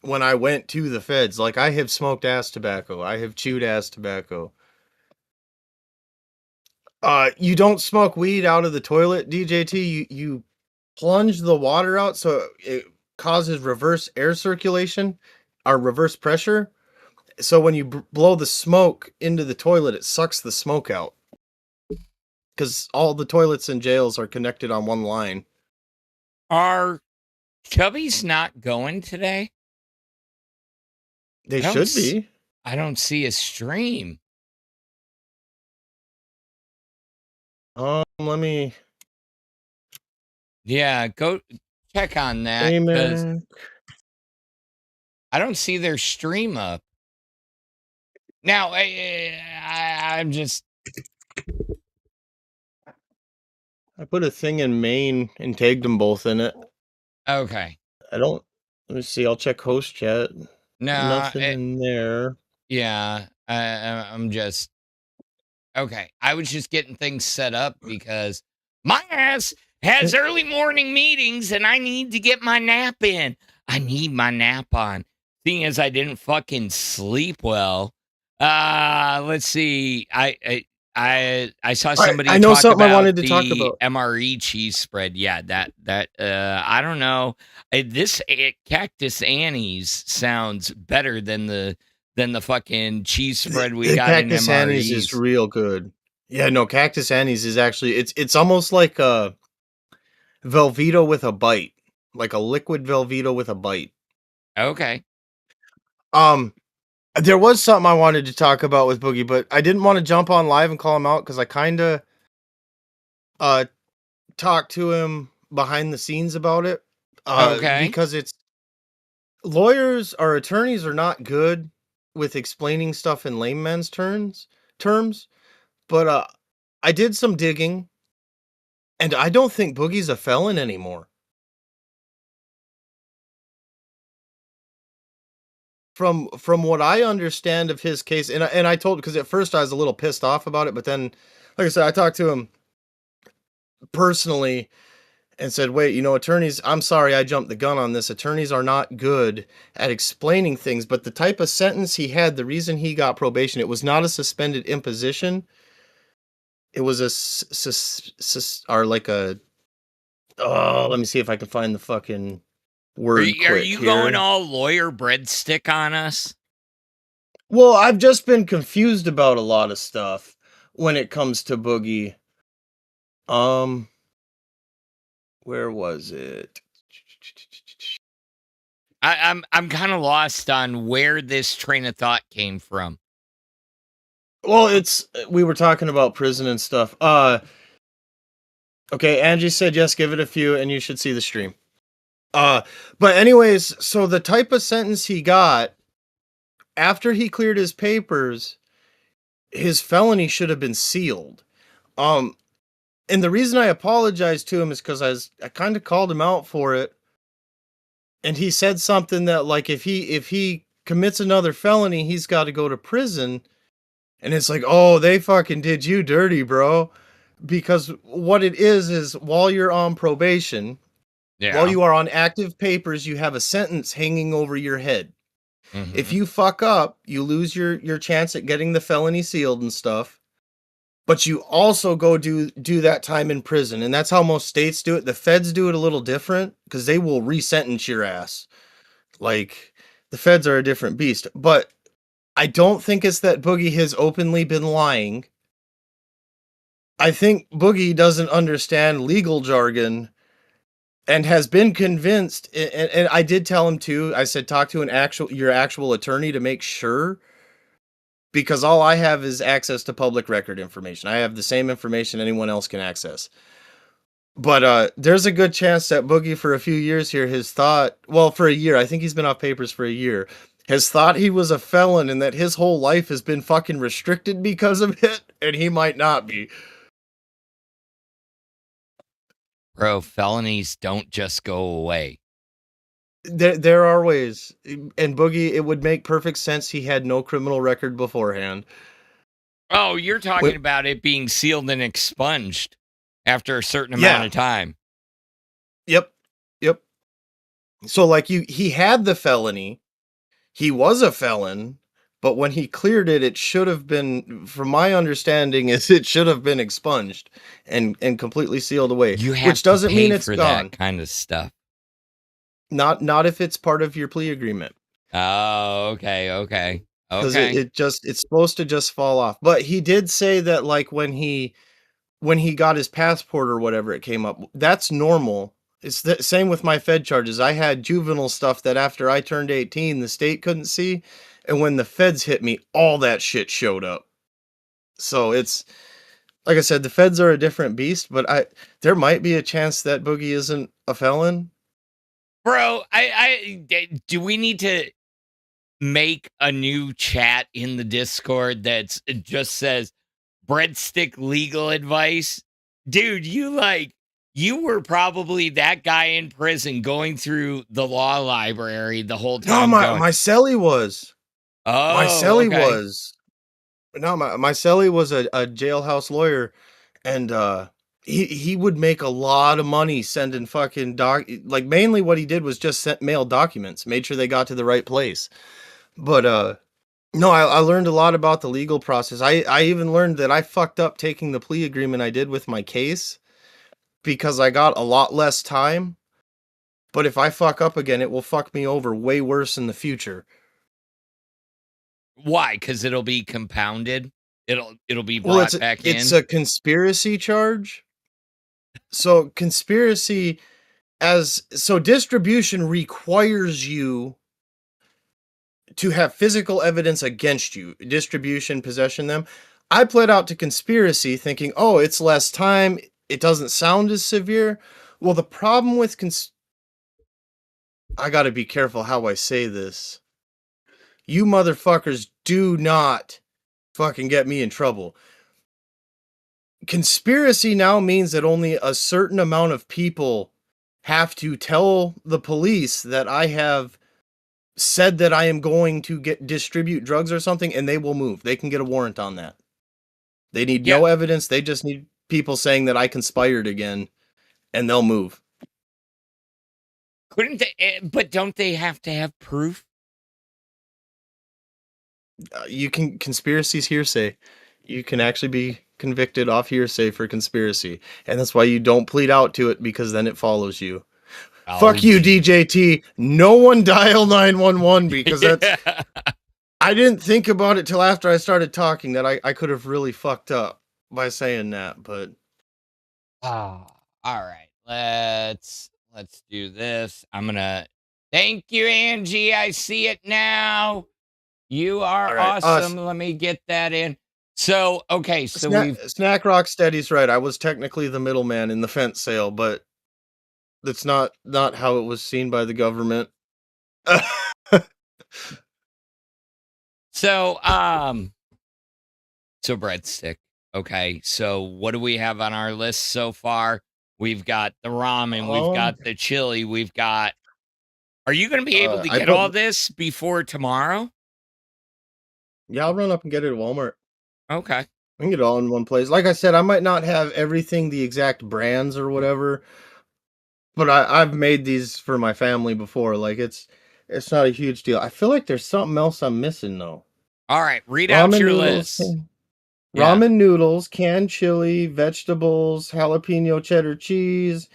when I went to the feds. Like, I have smoked ass tobacco. I have chewed ass tobacco. You don't smoke weed out of the toilet, DJT. You plunge the water out so it causes reverse air circulation or reverse pressure. So when you blow the smoke into the toilet, it sucks the smoke out. Because all the toilets in jails are connected on one line.
Are Chubby's not going today?
They should be.
I don't see a stream.
Let me.
Yeah, go check on that.
Amen.
I don't see their stream up. Now, I'm just.
I put a thing in Maine and tagged them both in it.
Okay.
Let me see. I'll check host chat.
No.
Nothing in there.
Yeah. I'm just. Okay. I was just getting things set up because my ass has early morning meetings and I need to get my nap in. I need my nap on. Seeing as I didn't fucking sleep well. Let's see. I saw somebody
I know
talk
something I
about
wanted to talk
the
about.
MRE cheese spread. Yeah, that I don't know. This Cactus Annie's sounds better than the fucking cheese spread we
The
got in
Cactus Annie's is
MREs.
real good. Yeah, no, Cactus Annie's is actually it's almost like a Velveeta with a bite, like a liquid Velveeta with a bite.
Okay.
Um, there was something I wanted to talk about with Boogie, but I didn't want to jump on live and call him out because I kind of uh talked to him behind the scenes about it.
Okay.
Because it's lawyers or attorneys are not good with explaining stuff in layman's terms. But I did some digging, and I don't think Boogie's a felon anymore. From what I understand of his case, and I told because at first I was a little pissed off about it, but then, like I said, I talked to him personally and said, "Wait, attorneys, I'm sorry I jumped the gun on this. Attorneys are not good at explaining things, but the type of sentence he had, the reason he got probation, it was not a suspended imposition. It was or like a oh, let me see if I can find the fucking word
Are
quick
you
here.
going all lawyer breadstick on us?
Well, I've just been confused about a lot of stuff when it comes to Boogie. Where was it?
I'm kind of lost on where this train of thought came from.
Well, we were talking about prison and stuff. Okay, Angie said yes, give it a few, and you should see the stream. But anyways, so the type of sentence he got after he cleared his papers, his felony should have been sealed. And the reason I apologized to him is because I kind of called him out for it, and he said something that like if he commits another felony, he's got to go to prison, and it's like, oh, they fucking did you dirty, bro. Because what it is while you're on probation, while you are on active papers, you have a sentence hanging over your head.
Mm-hmm.
If you fuck up, you lose your chance at getting the felony sealed and stuff. But you also go do that time in prison, and that's how most states do it. The feds do it a little different because they will resentence your ass. Like, the feds are a different beast. But I don't think it's that Boogie has openly been lying. I think Boogie doesn't understand legal jargon and has been convinced. And I did tell him too. I said, talk to your actual attorney to make sure. Because all I have is access to public record information. I have the same information anyone else can access. But there's a good chance that Boogie for a few years here for a year, I think he's been off papers for a year, has thought he was a felon and that his whole life has been fucking restricted because of it, and he might not be.
Bro, felonies don't just go away.
There are ways. And Boogie, it would make perfect sense he had no criminal record beforehand.
Oh, you're talking about it being sealed and expunged after a certain amount of time.
Yep. So like he had the felony. He was a felon, but when he cleared it, it should have been, from my understanding, it should have been expunged and completely sealed away.
Which doesn't mean it's gone. That kind of stuff.
Not if it's part of your plea agreement.
Oh, okay.
Because it's supposed to just fall off. But he did say that like when he got his passport or whatever, it came up. That's normal. It's the same with my Fed charges. I had juvenile stuff that after I turned 18, the state couldn't see. And when the feds hit me, all that shit showed up. So it's, like I said, the feds are a different beast, but there might be a chance that Boogie isn't a felon.
Bro, do we need to make a new chat in the Discord that just says Bredstik legal advice? Dude, you were probably that guy in prison going through the law library the whole time.
No, my cellie was.
Oh,
my cellie
okay.
was. No, my cellie was a jailhouse lawyer, and he would make a lot of money sending fucking like mainly what he did was just mail documents, made sure they got to the right place. But no, I learned a lot about the legal process. I even learned that I fucked up taking the plea agreement I did with my case because I got a lot less time. But if I fuck up again, it will fuck me over way worse in the future.
Why? Because it'll be compounded. It'll be
Well,
brought back in.
it's a conspiracy charge. So conspiracy distribution requires you to have physical evidence against you. Distribution, possession them. I pled out to conspiracy thinking, oh, it's less time. It doesn't sound as severe. Well, the problem with I got to be careful how I say this. You motherfuckers do not fucking get me in trouble. Conspiracy now means that only a certain amount of people have to tell the police that I have said that I am going to distribute drugs or something, and they will move. They can get a warrant on that. They need no evidence. They just need people saying that I conspired again, and they'll move.
Couldn't they? But don't they have to have proof?
Conspiracy's hearsay. You can actually be convicted off hearsay for conspiracy, and that's why you don't plead out to it, because then it follows you. Oh, fuck you, DJT. No one dial 911 because that's. I didn't think about it till after I started talking that I could have really fucked up by saying that, but.
All right. Let's do this. I'm gonna. Thank you, Angie. I see it now. You are awesome. Let me get that in. So, okay, so
Snack Rocksteady's right. I was technically the middleman in the fence sale, but that's not how it was seen by the government.
So Bredstik. Okay, so what do we have on our list so far? We've got the ramen, we've got the chili, we've got. Are you going to be able to get all this before tomorrow?
Yeah, I'll run up and get it at Walmart.
Okay.
I can get it all in one place. Like I said, I might not have everything the exact brands or whatever, but I've made these for my family before. Like it's not a huge deal. I feel like there's something else I'm missing though.
All right, read out your list.
Ramen noodles, canned chili, vegetables, jalapeno cheddar cheese,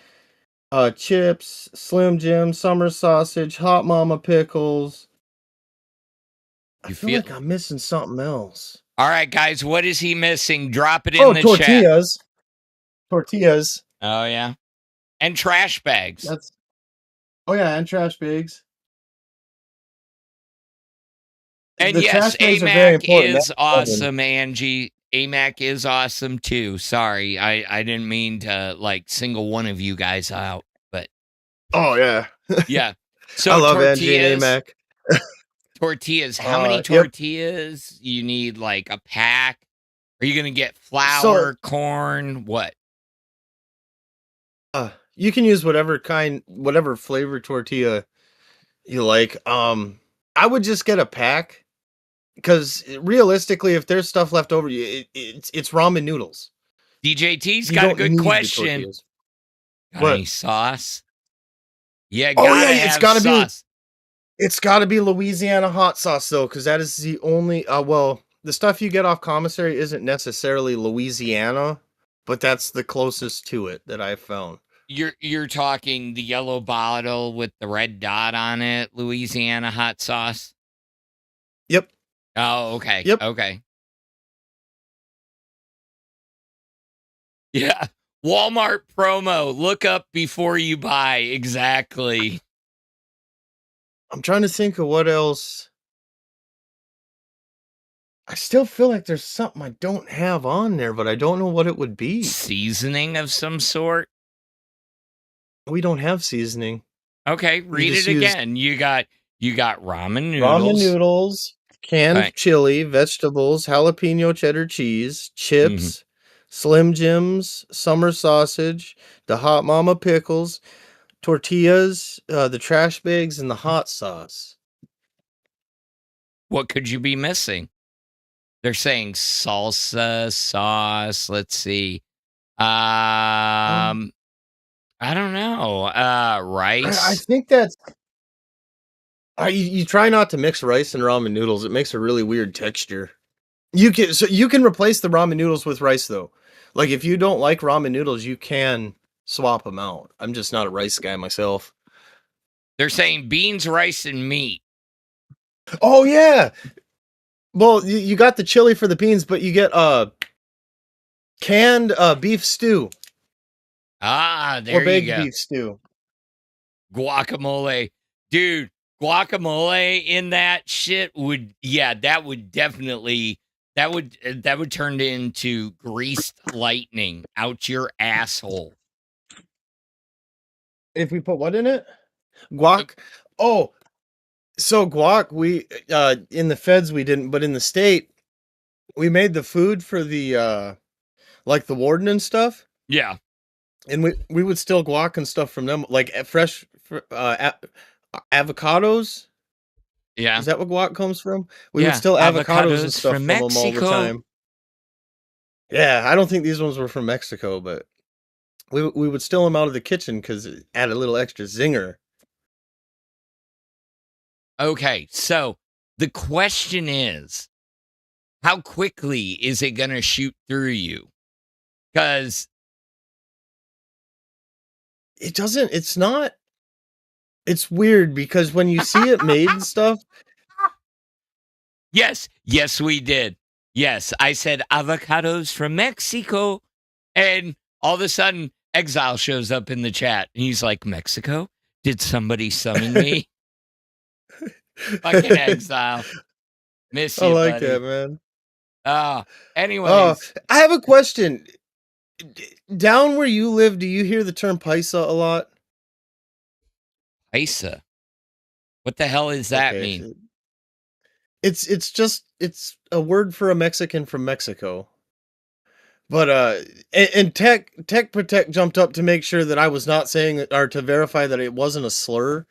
chips, Slim Jim, summer sausage, hot mama pickles. I feel like I'm missing something else.
All right, guys, what is he missing? Drop it in the
tortillas.
chat.
Tortillas.
Oh, yeah. And trash bags.
And trash bags.
And yes, AMAC is awesome, Angie. AMAC is awesome, too. Sorry, I didn't mean to, single one of you guys out, but...
Oh, yeah.
Yeah. So
I love Angie and AMAC.
Tortillas. How many tortillas? Yep. You need a pack? Are you going to get flour, corn? What?
You can use whatever flavor tortilla you like. I would just get a pack because realistically, if there's stuff left over, it's ramen noodles.
DJT's got a good question. Got any sauce? Yeah, it's got to
be. It's got to be Louisiana hot sauce, though, because that is the only... the stuff you get off commissary isn't necessarily Louisiana, but that's the closest to it that I've found.
You're talking the yellow bottle with the red dot on it, Louisiana hot sauce?
Yep.
Oh, okay.
Yep.
Okay. Yeah. Walmart promo. Look up before you buy. Exactly.
I'm trying to think of what else. I still feel like there's something I don't have on there, but I don't know what it would be.
Seasoning of some sort?
We don't have seasoning.
Okay, read it again. You got ramen noodles.
Ramen noodles, canned chili, vegetables, jalapeno cheddar cheese, chips, Slim Jims, summer sausage, the hot mama pickles, tortillas, the trash bags, and the hot sauce.
What could you be missing? They're saying salsa, sauce. Let's see. I don't know.
I
Rice.
think that's. You try not to mix rice and ramen noodles. It makes a really weird texture. You can replace the ramen noodles with rice though. Like if you don't like ramen noodles, you can swap them out. I'm just not a rice guy myself.
They're saying beans, rice, and meat.
Oh yeah. Well, you got the chili for the beans, but you get canned beef stew
Ah,
or
there you
baked
go.
beef stew.
Guacamole. Dude, guacamole in that shit would that would definitely that would turn into greased lightning out your asshole.
If we put what in it? Guac. Oh, so guac we in the feds we didn't, but in the state we made the food for the like the warden and stuff.
Yeah.
And we would steal guac and stuff from them, like fresh avocados.
Yeah.
Is that what guac comes from? We would
Yeah,
steal avocados and
avocados
stuff
from
from them all the
Mexico.
time. Yeah, I don't think these ones were from Mexico, but we would steal them out of the kitchen because it added a little extra zinger.
Okay, so the question is, how quickly is it going to shoot through you? Because
It doesn't. It's not. It's weird because when you see it made and stuff.
yes, we did. Yes, I said avocados from Mexico, and all of a sudden, Exile shows up in the chat, and he's like, "Mexico? Did somebody summon me?" Fucking Exile, miss you,
I like
buddy.
that, man.
Anyways,
I have a question. Down where you live, do you hear the term paisa a lot?
Paisa. What the hell does that
Okay,
mean?
It's just a word for a Mexican from Mexico. But and Tech Protect jumped up to make sure that I was not saying or to verify that it wasn't a slur,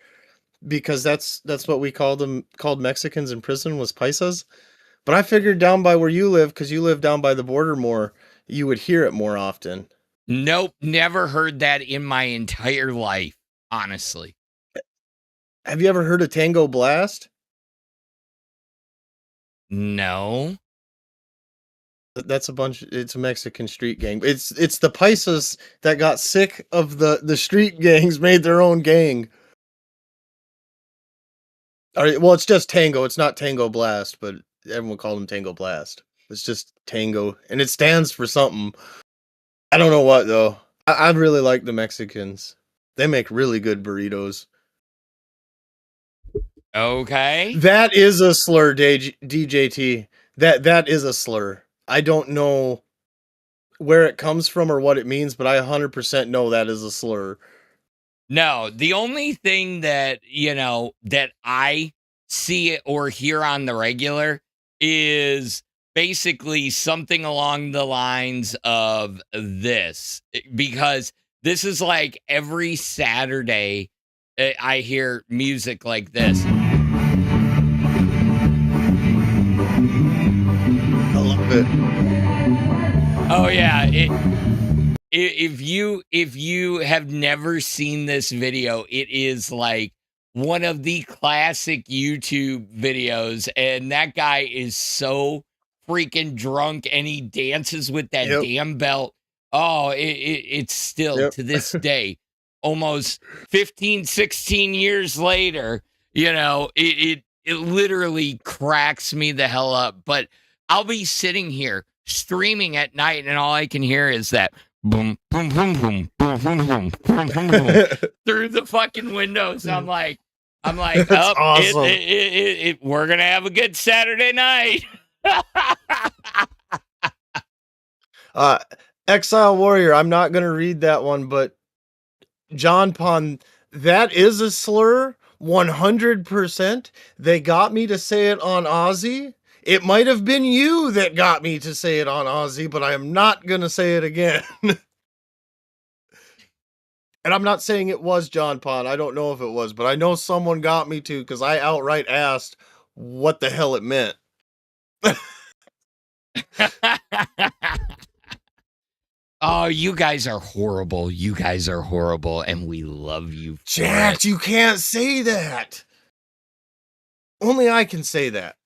because that's what we called Mexicans in prison was paisas. But I figured down by where you live, because you live down by the border more, you would hear it more often.
Nope, never heard that in my entire life, honestly.
Have you ever heard of Tango Blast?
No.
That's it's a Mexican street gang. It's the paisas that got sick of the street gangs, made their own gang. All right, well, it's just Tango. It's not Tango Blast, but everyone called him Tango Blast. It's just Tango, and it stands for something. I don't know what, though. I really like the Mexicans. They make really good burritos.
Okay.
That is a slur, DJT. That is a slur. I don't know where it comes from or what it means, but I 100% know that is a slur.
No, the only thing that, that I see or hear on the regular is basically something along the lines of this, because this is like every Saturday I hear music like this.
I love it.
Oh yeah, if you have never seen this video, it is like one of the classic YouTube videos, and that guy is so freaking drunk, and he dances with that damn belt. Oh, it's still to this day, almost 15, 16 years later, it literally cracks me the hell up. But I'll be sitting here streaming at night, and all I can hear is that boom, boom, boom, boom, boom, boom, boom, boom, boom, boom, through the fucking windows. I'm like,
That's awesome.
We're gonna have a good Saturday night.
Exile Warrior, I'm not gonna read that one, but John Pond, that is a slur, 100%. They got me to say it on Aussie. It might have been you that got me to say it on Aussie, but I am not gonna say it again. And I'm not saying it was John Pond. I don't know if it was, but I know someone got me to, because I outright asked what the hell it meant.
Oh, you guys are horrible. You guys are horrible, and we love you.
Jack, you can't say that. Only I can say that.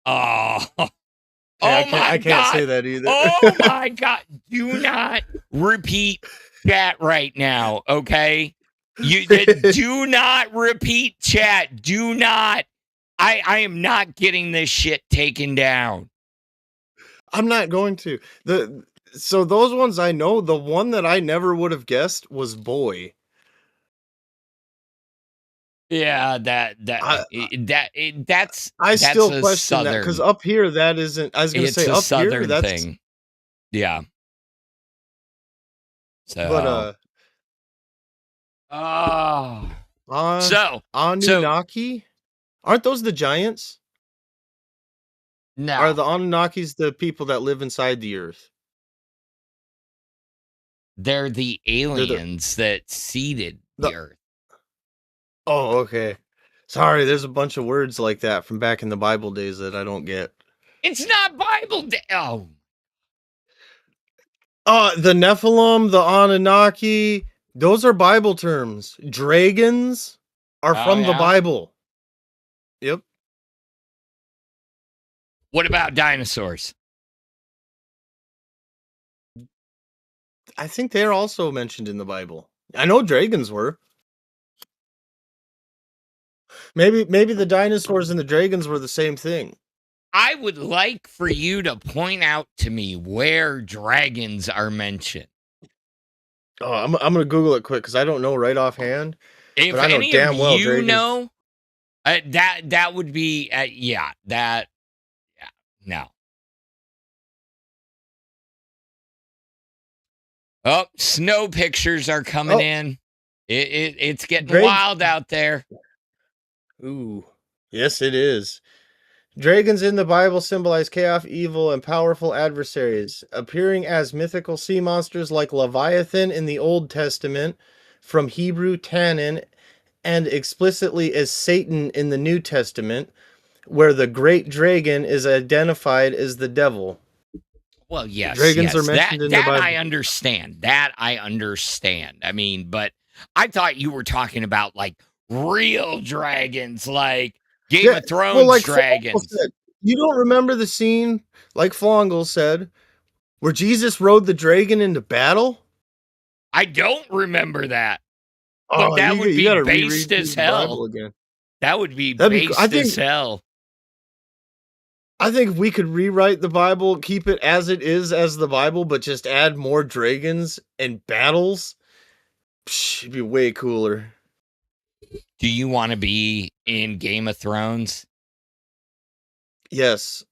Oh,
I can't say that either.
Oh my God. Do not repeat chat right now, okay? You do not repeat chat. Do not. I am not getting this shit taken down.
I'm not going to. So those ones I know, the one that I never would have guessed was boy.
Yeah, that's
still
a
question that because up here that isn't. I was going to say
a
up
southern
here that's
thing. Yeah. So.
But Anunnaki, aren't those the giants?
No.
Are the Anunnakis the people that live inside the earth?
They're the aliens that seeded the earth.
Oh, okay. Sorry, there's a bunch of words like that from back in the Bible days that I don't get.
It's not Bible day. Oh.
The Nephilim, the Anunnaki, those are Bible terms. Dragons are from the Bible. Yep.
What about dinosaurs?
I think they're also mentioned in the Bible. I know dragons were. Maybe the dinosaurs and the dragons were the same thing.
I would like for you to point out to me where dragons are mentioned.
Oh, I'm gonna Google it quick because I don't know right offhand.
If
but I know
any
damn
of
well
you
dragons...
know, that would be no. Oh, snow pictures are coming in. It's getting wild out there.
Ooh, yes, it is. Dragons in the Bible symbolize chaos, evil, and powerful adversaries, appearing as mythical sea monsters like Leviathan in the Old Testament from Hebrew Tannin, and explicitly as Satan in the New Testament, where the great dragon is identified as the devil.
Well, yes,
dragons are mentioned in the Bible.
I understand. That I understand. I mean, but I thought you were talking about like real dragons, like Game of Thrones dragons.
You don't remember the scene, like Flongle said, where Jesus rode the dragon into battle?
I don't remember that. But that would be based as hell. That would be based as hell.
I think if we could rewrite the Bible, keep it as it is as the Bible, but just add more dragons and battles, it'd be way cooler.
Do you want to be in Game of Thrones?
Yes.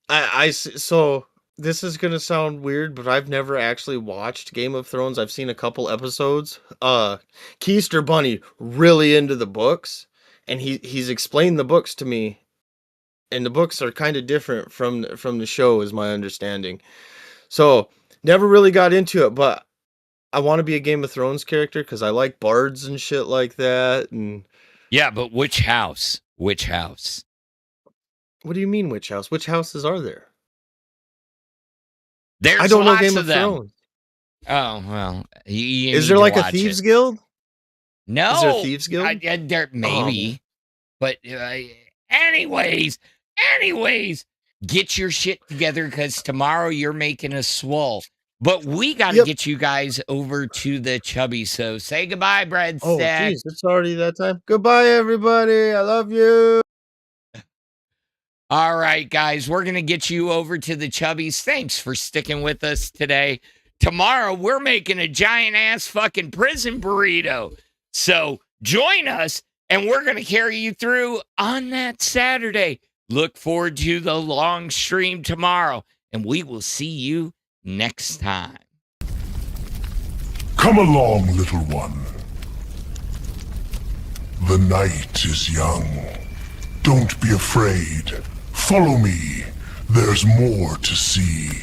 So this is going to sound weird, but I've never actually watched Game of Thrones. I've seen a couple episodes. Keister Bunny really into the books, and he's explained the books to me. And the books are kind of different from the show, is my understanding. So, never really got into it, but I want to be a Game of Thrones character because I like bards and shit like that. And
yeah, but which house? Which house?
What do you mean, which house? Which houses are there?
There's
I don't know Game
of
of Thrones.
Oh, well.
Is there like a Thieves Guild?
No.
Is there a Thieves Guild?
There maybe. But anyways, get your shit together because tomorrow you're making a Swole. But we got to get you guys over to the Chubby. So say goodbye, Bredstik.
Oh, jeez, it's already that time. Goodbye, everybody. I love you.
All right, guys, we're going to get you over to the Chubbies. Thanks for sticking with us today. Tomorrow, we're making a giant-ass fucking prison burrito. So join us, and we're going to carry you through on that Saturday. Look forward to the long stream tomorrow, and we will see you next time.
Come along, little one. The night is young. Don't be afraid. Follow me. There's more to see.